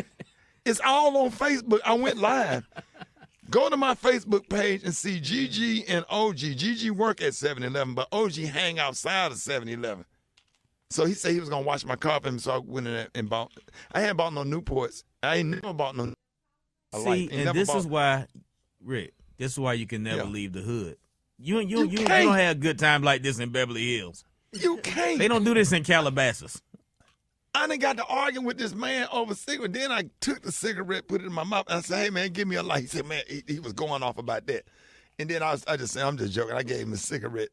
It's all on Facebook. I went live. Go to my Facebook page and see Gigi and OG. Gigi work at 7-Eleven, but OG hang outside of 7-Eleven. So he said he was going to wash my car for him, so I went in there and bought. I hadn't bought no Newports. I ain't never bought no. See, and this is why, Rick, this is why you can never leave the hood. You don't have a good time like this in Beverly Hills. You can't. They don't do this in Calabasas. I done got to arguing with this man over cigarette. Then I took the cigarette, put it in my mouth, and I said, hey, man, give me a light. He said, man, he was going off about that. And then I just said, I'm just joking. I gave him a cigarette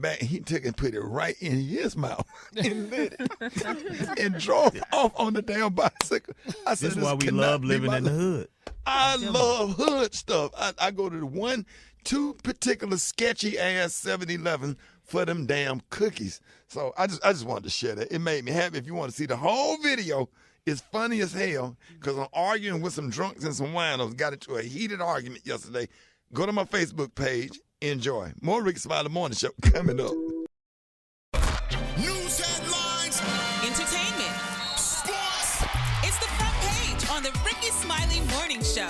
back, and he took and put it right in his mouth and lit it and drove off on the damn bicycle. I said, this is why we love living in the hood. I love hood stuff. I go to the 2 particular sketchy ass 7-Eleven for them damn cookies. So I just wanted to share that. It made me happy. If you want to see the whole video, it's funny as hell because I'm arguing with some drunks and some winos. Got into a heated argument yesterday. Go to my Facebook page. Enjoy. More Rickey Smiley Morning Show coming up. News headlines, entertainment, sports. It's the front page on the Rickey Smiley Morning Show.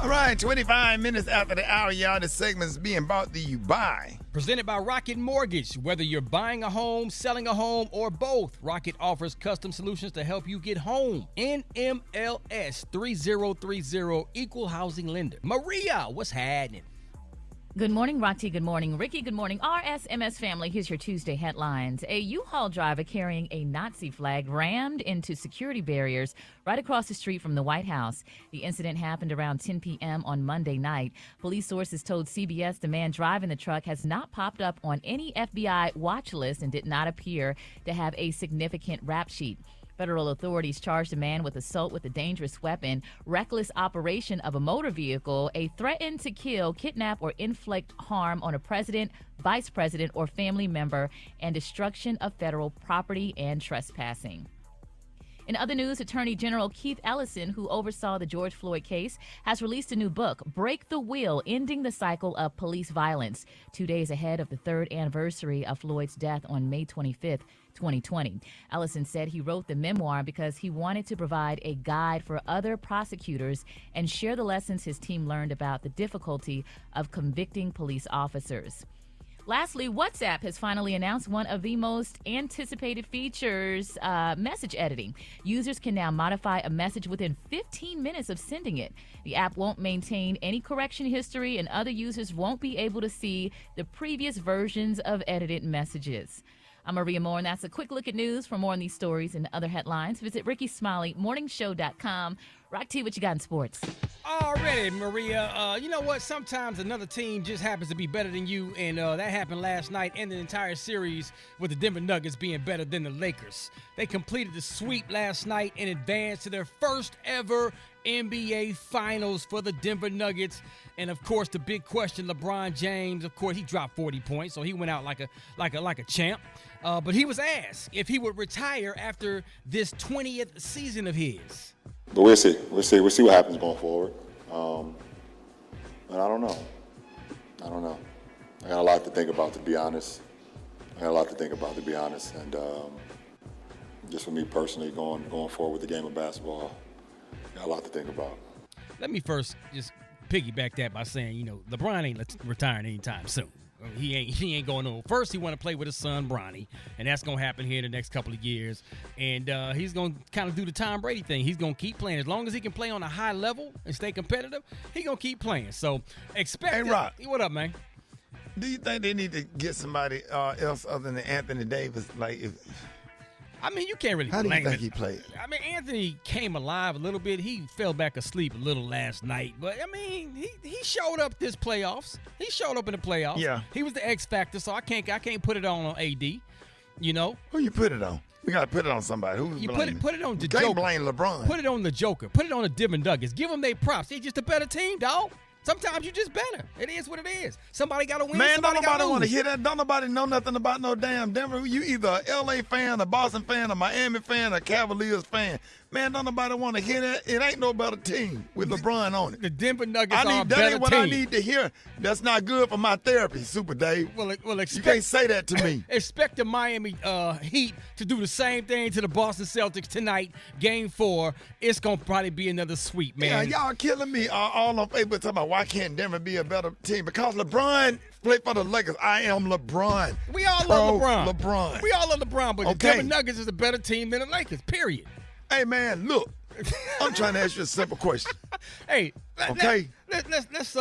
All right, 25 minutes after the hour, y'all. This segment is being brought to you by. Presented by Rocket Mortgage. Whether you're buying a home, selling a home, or both, Rocket offers custom solutions to help you get home. NMLS 3030, Equal Housing Lender. Maria, what's happening? Good morning, Rocky. Good morning, Ricky. Good morning, RSMS family. Here's your Tuesday headlines. A U-Haul driver carrying a Nazi flag rammed into security barriers right across the street from the White House. The incident happened around 10 p.m. on Monday night. Police sources told CBS the man driving the truck has not popped up on any FBI watch list and did not appear to have a significant rap sheet. Federal authorities charged a man with assault with a dangerous weapon, reckless operation of a motor vehicle, a threaten to kill, kidnap, or inflict harm on a president, vice president, or family member, and destruction of federal property and trespassing. In other news, Attorney General Keith Ellison, who oversaw the George Floyd case, has released a new book, Break the Wheel, Ending the Cycle of Police Violence, 2 days ahead of the third anniversary of Floyd's death on May 25th, 2020. Ellison said he wrote the memoir because he wanted to provide a guide for other prosecutors and share the lessons his team learned about the difficulty of convicting police officers. Lastly, WhatsApp has finally announced one of the most anticipated features, message editing. Users can now modify a message within 15 minutes of sending it. The app won't maintain any correction history, and other users won't be able to see the previous versions of edited messages. I'm Maria Moore, and that's a quick look at news. For more on these stories and other headlines, visit RickeySmileyMorningShow.com. Rock T, what you got in sports? Already, Maria. You know what? Sometimes another team just happens to be better than you, and that happened last night in the entire series with the Denver Nuggets being better than the Lakers. They completed the sweep last night and advanced to their first ever NBA Finals for the Denver Nuggets. And of course, the big question: LeBron James. Of course, he dropped 40 points, so he went out like a champ. But he was asked if he would retire after this 20th season of his. But we'll see. We'll see what happens going forward. But I don't know. I got a lot to think about, to be honest. And just for me personally, going forward with the game of basketball, I got a lot to think about. Let me first just piggyback that by saying, LeBron ain't retiring anytime soon. He ain't going on. First, he want to play with his son, Bronny, and that's going to happen here in the next couple of years. And he's going to kind of do the Tom Brady thing. He's going to keep playing. As long as he can play on a high level and stay competitive, he's going to keep playing. So expect Hey, Rock. What up, man? Do you think they need to get somebody else other than Anthony Davis? You can't really How do you blame think it. he played? Anthony came alive a little bit. He fell back asleep a little last night. But, he showed up this playoffs. He showed up in the playoffs. Yeah. He was the X factor, so I can't put it on AD, Who you put it on? We got to put it on somebody. Who you put it on the you Joker. can't blame LeBron. Put it on the Joker. Put it on the Denver Nuggets. Give them their props. They're just a better team, dog. Sometimes you just better. It is what it is. Somebody got to win. Man, don't somebody got nobody to want to lose. hear that. Don't nobody know nothing about no damn Denver. You either a LA fan, a Boston fan, a Miami fan, a Cavaliers fan. Man, don't nobody want to hear that. It ain't no better team with LeBron on it. The Denver Nuggets I are a need better that ain't what team. I need to hear. That's not good for my therapy, Super Dave. Well, you can't say that to me. Expect the Miami Heat to do the same thing to the Boston Celtics tonight, Game 4. It's going to probably be another sweep, man. Yeah, y'all killing me all on Facebook talking about why can't Denver be a better team? Because LeBron played for the Lakers. I am LeBron. We all love LeBron. LeBron. We all love LeBron, but the Okay. Denver Nuggets is a better team than the Lakers, period. Hey, man, look. I'm trying to ask you a simple question. Hey, okay. Let's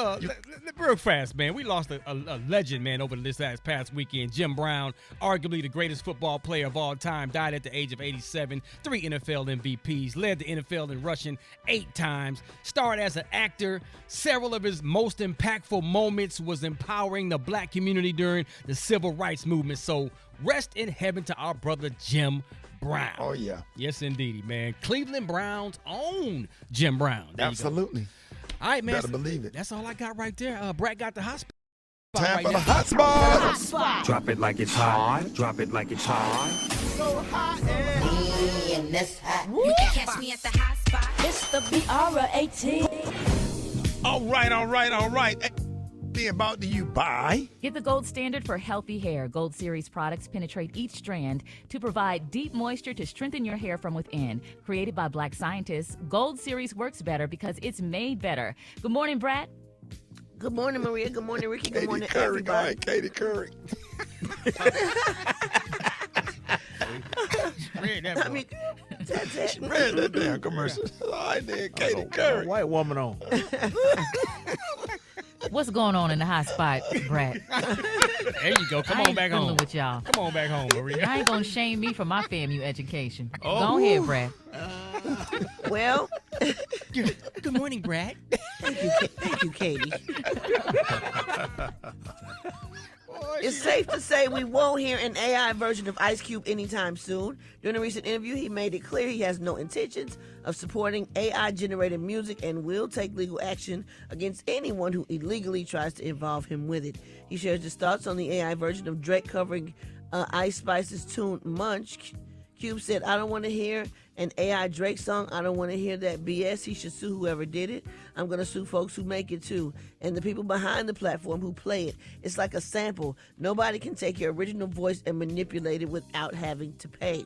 real fast, man. We lost a legend, man, over this past weekend. Jim Brown, arguably the greatest football player of all time, died at the age of 87. 3 NFL MVPs, led the NFL in rushing 8 times, starred as an actor. Several of his most impactful moments was empowering the black community during the civil rights movement. So rest in heaven to our brother Jim Brown. Oh, yeah. Yes, indeedy, man. Cleveland Browns own Jim Brown. There you go. Absolutely. All right, man. Better believe it. That's all I got right there. Brad got the hot spot. Time for the now. hot spot. Drop it like it's hot. Drop it like it's hot. So hot and that's hot. You can catch me at the hot spot. It's the BR18. All right. being brought to you by... Get the gold standard for healthy hair. Gold Series products penetrate each strand to provide deep moisture to strengthen your hair from within. Created by Black scientists, Gold Series works better because it's made better. Good morning, Brad. Good morning, Maria. Good morning, Ricky. Good morning, Curry, everybody. Katie Curry. Read that. I mean, that's it. Read that damn commercial. I did, Katie Curry. White woman on. What's going on in the hot spot, Brad? There you go. Come on back home. With y'all. Come on back home, Maria. I ain't gonna shame me for my FAMU education. Go ahead, Brad. Well, good morning, Brad. Thank you, Katie. It's safe to say we won't hear an AI version of Ice Cube anytime soon. During a recent interview, he made it clear he has no intentions of supporting AI-generated music and will take legal action against anyone who illegally tries to involve him with it. He shares his thoughts on the AI version of Drake covering Ice Spice's tune Munch. Cube said, I don't want to hear an AI Drake song. I don't want to hear that BS. He should sue whoever did it. I'm going to sue folks who make it too. And the people behind the platform who play it. It's like a sample. Nobody can take your original voice and manipulate it without having to pay.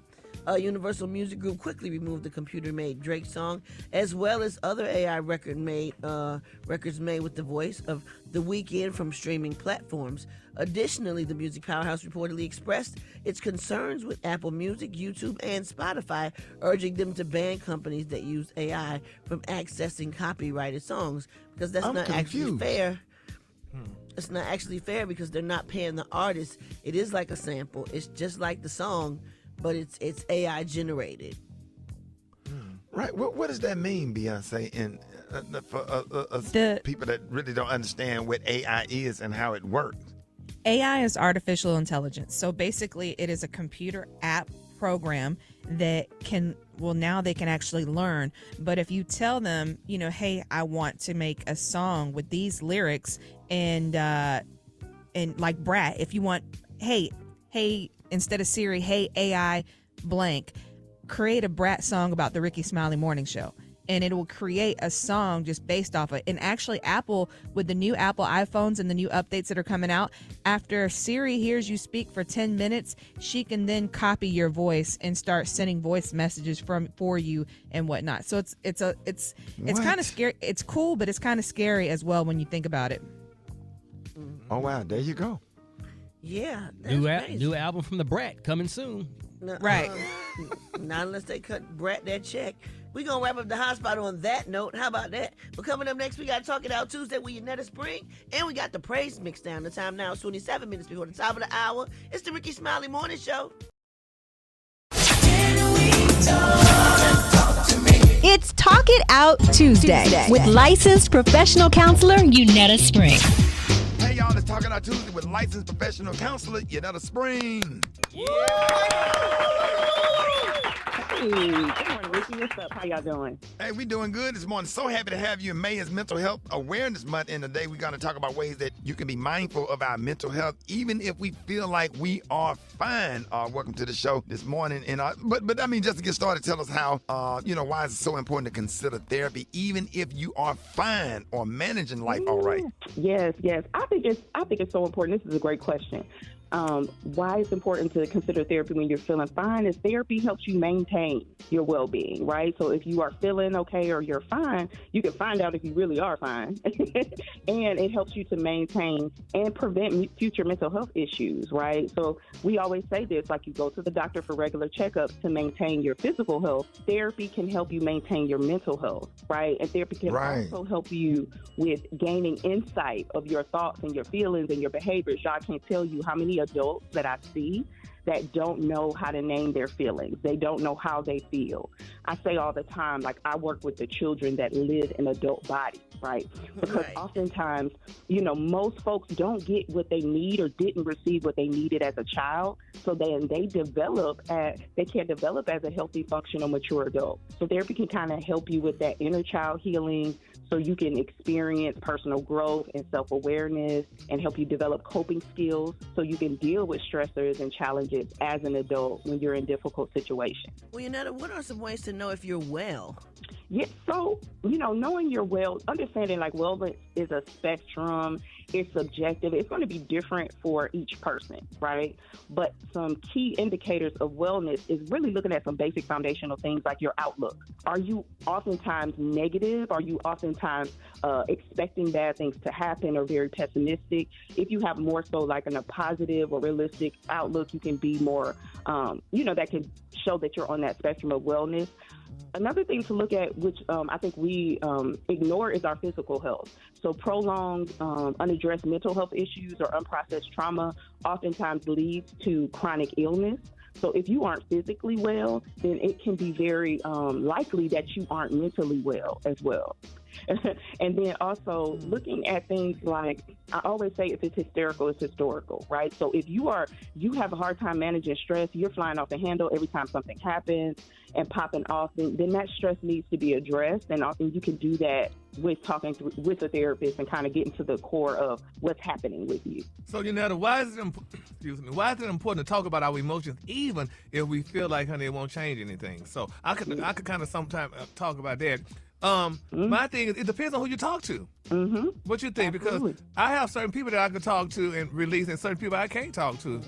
Universal Music Group quickly removed the computer-made Drake song, as well as other AI records made with the voice of The Weeknd from streaming platforms. Additionally, the music powerhouse reportedly expressed its concerns with Apple Music, YouTube, and Spotify, urging them to ban companies that use AI from accessing copyrighted songs, because that's not actually fair. It's not actually fair because they're not paying the artist. It is like a sample. It's just like the song, but it's AI generated. Right. What does that mean, Beyonce? And for people that really don't understand what AI is and how it works. AI is artificial intelligence. So basically, it is a computer app program that now they can actually learn. But if you tell them, hey, I want to make a song with these lyrics, and like Brat, if you want, hey, instead of Siri, hey, AI blank, create a Brat song about the Rickey Smiley Morning Show. And it will create a song just based off of it. And actually, Apple, with the new Apple iPhones and the new updates that are coming out, after Siri hears you speak for 10 minutes, she can then copy your voice and start sending voice messages for you and whatnot. So it's kind of scary. It's cool, but it's kind of scary as well when you think about it. Oh wow, there you go. Yeah, new album from the Brat coming soon. No, right. Not unless they cut Brat that check. We're going to wrap up the hot spot on that note. How about that? But coming up next, we got Talk It Out Tuesday with Yanetta Spring. And we got the praise mix down. The time now is 27 minutes before the top of the hour. It's the Rickey Smiley Morning Show. It's Talk It Out Tuesday with licensed professional counselor Yanetta Spring. Hey, y'all, it's Talking Out Tuesday with licensed professional counselor Yanetta Spring. Hey, good morning, Ricky. What's up? How y'all doing? Hey, we doing good this morning. So happy to have you in May is Mental Health Awareness Month. And today we're going to talk about ways that you can be mindful of our mental health, even if we feel like we are fine. Welcome to the show this morning. And but I mean, just to get started, tell us how, why is it so important to consider therapy, even if you are fine or managing life all right? Yes. I think it's so important. This is a great question. Why it's important to consider therapy when you're feeling fine is therapy helps you maintain your well-being, right? So if you are feeling okay or you're fine, you can find out if you really are fine. And it helps you to maintain and prevent future mental health issues, right? So we always say this, like you go to the doctor for regular checkups to maintain your physical health. Therapy can help you maintain your mental health, right? And therapy can also help you with gaining insight of your thoughts and your feelings and your behaviors. Y'all can't tell you how many adults that I see that don't know how to name their feelings. They don't know how they feel. I say all the time, like I work with the children that live in adult bodies, right? Because oftentimes, most folks don't get what they need or didn't receive what they needed as a child. So then they can't develop as a healthy, functional, mature adult. So therapy can kind of help you with that inner child healing so you can experience personal growth and self-awareness and help you develop coping skills so you can deal with stressors and challenges as an adult when you're in difficult situations. Well, Yanetta, what are some ways to know if you're well? Yeah, so, knowing your understanding like wellness is a spectrum, it's subjective, it's going to be different for each person, right? But some key indicators of wellness is really looking at some basic foundational things like your outlook. Are you oftentimes negative? Are you oftentimes expecting bad things to happen or very pessimistic? If you have more so like a positive or realistic outlook, you can be more, that can show that you're on that spectrum of wellness. Another thing to look at, which I think we ignore, is our physical health. So prolonged unaddressed mental health issues or unprocessed trauma oftentimes leads to chronic illness. So if you aren't physically well, then it can be very likely that you aren't mentally well as well. And then also looking at things like, I always say, if it's hysterical, it's historical, right? So if you have a hard time managing stress, you're flying off the handle every time something happens and popping off, then that stress needs to be addressed. And often you can do that with talking with a therapist and kind of getting to the core of what's happening with you. So, why is it important to talk about our emotions, even if we feel like, honey, it won't change anything? So I could kind of sometimes talk about that. My thing is, it depends on who you talk to. Mm-hmm. What you think? Absolutely. Because I have certain people that I can talk to and release, and certain people I can't talk to,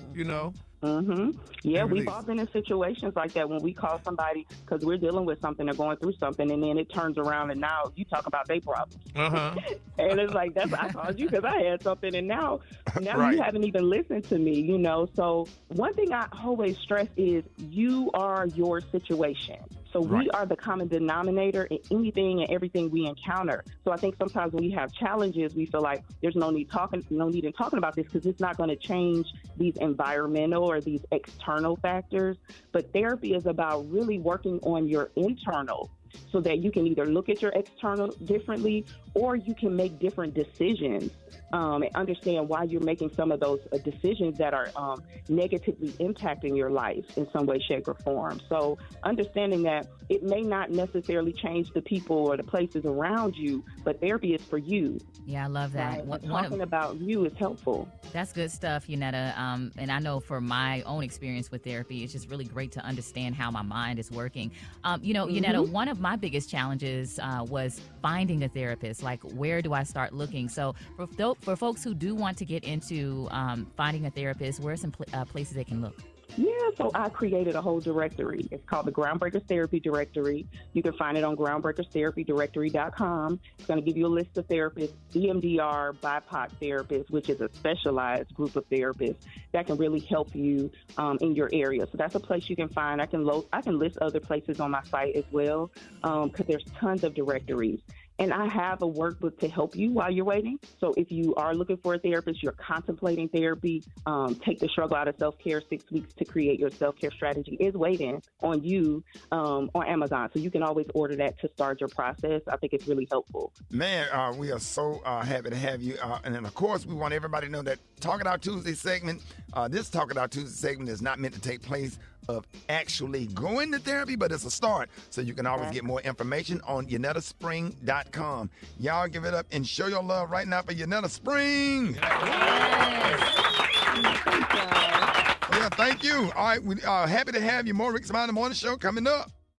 Mm-hmm. Yeah, we've all been in situations like that when we call somebody because we're dealing with something or going through something, and then it turns around and now you talk about their problems. Uh-huh. And it's like, I called you because I had something, and now Right. You haven't even listened to me, So one thing I always stress is you are your situation. So we are the common denominator in anything and everything we encounter. So I think sometimes when we have challenges, we feel like there's no need in talking about this because it's not going to change these environmental or these external factors. But therapy is about really working on your internal so that you can either look at your external differently or you can make different decisions and understand why you're making some of those decisions that are negatively impacting your life in some way, shape, or form. So understanding that it may not necessarily change the people or the places around you, but therapy is for you. Yeah, I love that. Right? Talking about you is helpful. That's good stuff, Yunetta. And I know for my own experience with therapy, it's just really great to understand how my mind is working. Yunetta, one of my biggest challenges was finding a therapist. Like, where do I start looking? So for folks who do want to get into finding a therapist, where are some places they can look? Yeah, so I created a whole directory. It's called the Groundbreakers Therapy Directory. You can find it on groundbreakerstherapydirectory.com. It's going to give you a list of therapists, EMDR, BIPOC therapists, which is a specialized group of therapists that can really help you in your area. So that's a place you can find. I can list other places on my site as well because there's tons of directories. And I have a workbook to help you while you're waiting. So if you are looking for a therapist, you're contemplating therapy, Take the Struggle Out of Self-Care, 6 Weeks to Create Your Self-Care Strategy is waiting on you on Amazon. So you can always order that to start your process. I think it's really helpful. Man, we are so happy to have you. And then, of course, we want everybody to know that Talk It Out Tuesday segment, this Talk It Out Tuesday segment is not meant to take place of actually going to therapy, but it's a start. So you can always get more information on YunettaSpring.com. Y'all give it up and show your love right now for Yunetta Spring. Yeah, thank you. All right, we are happy to have you. More Rickey Smiley Morning Show coming up.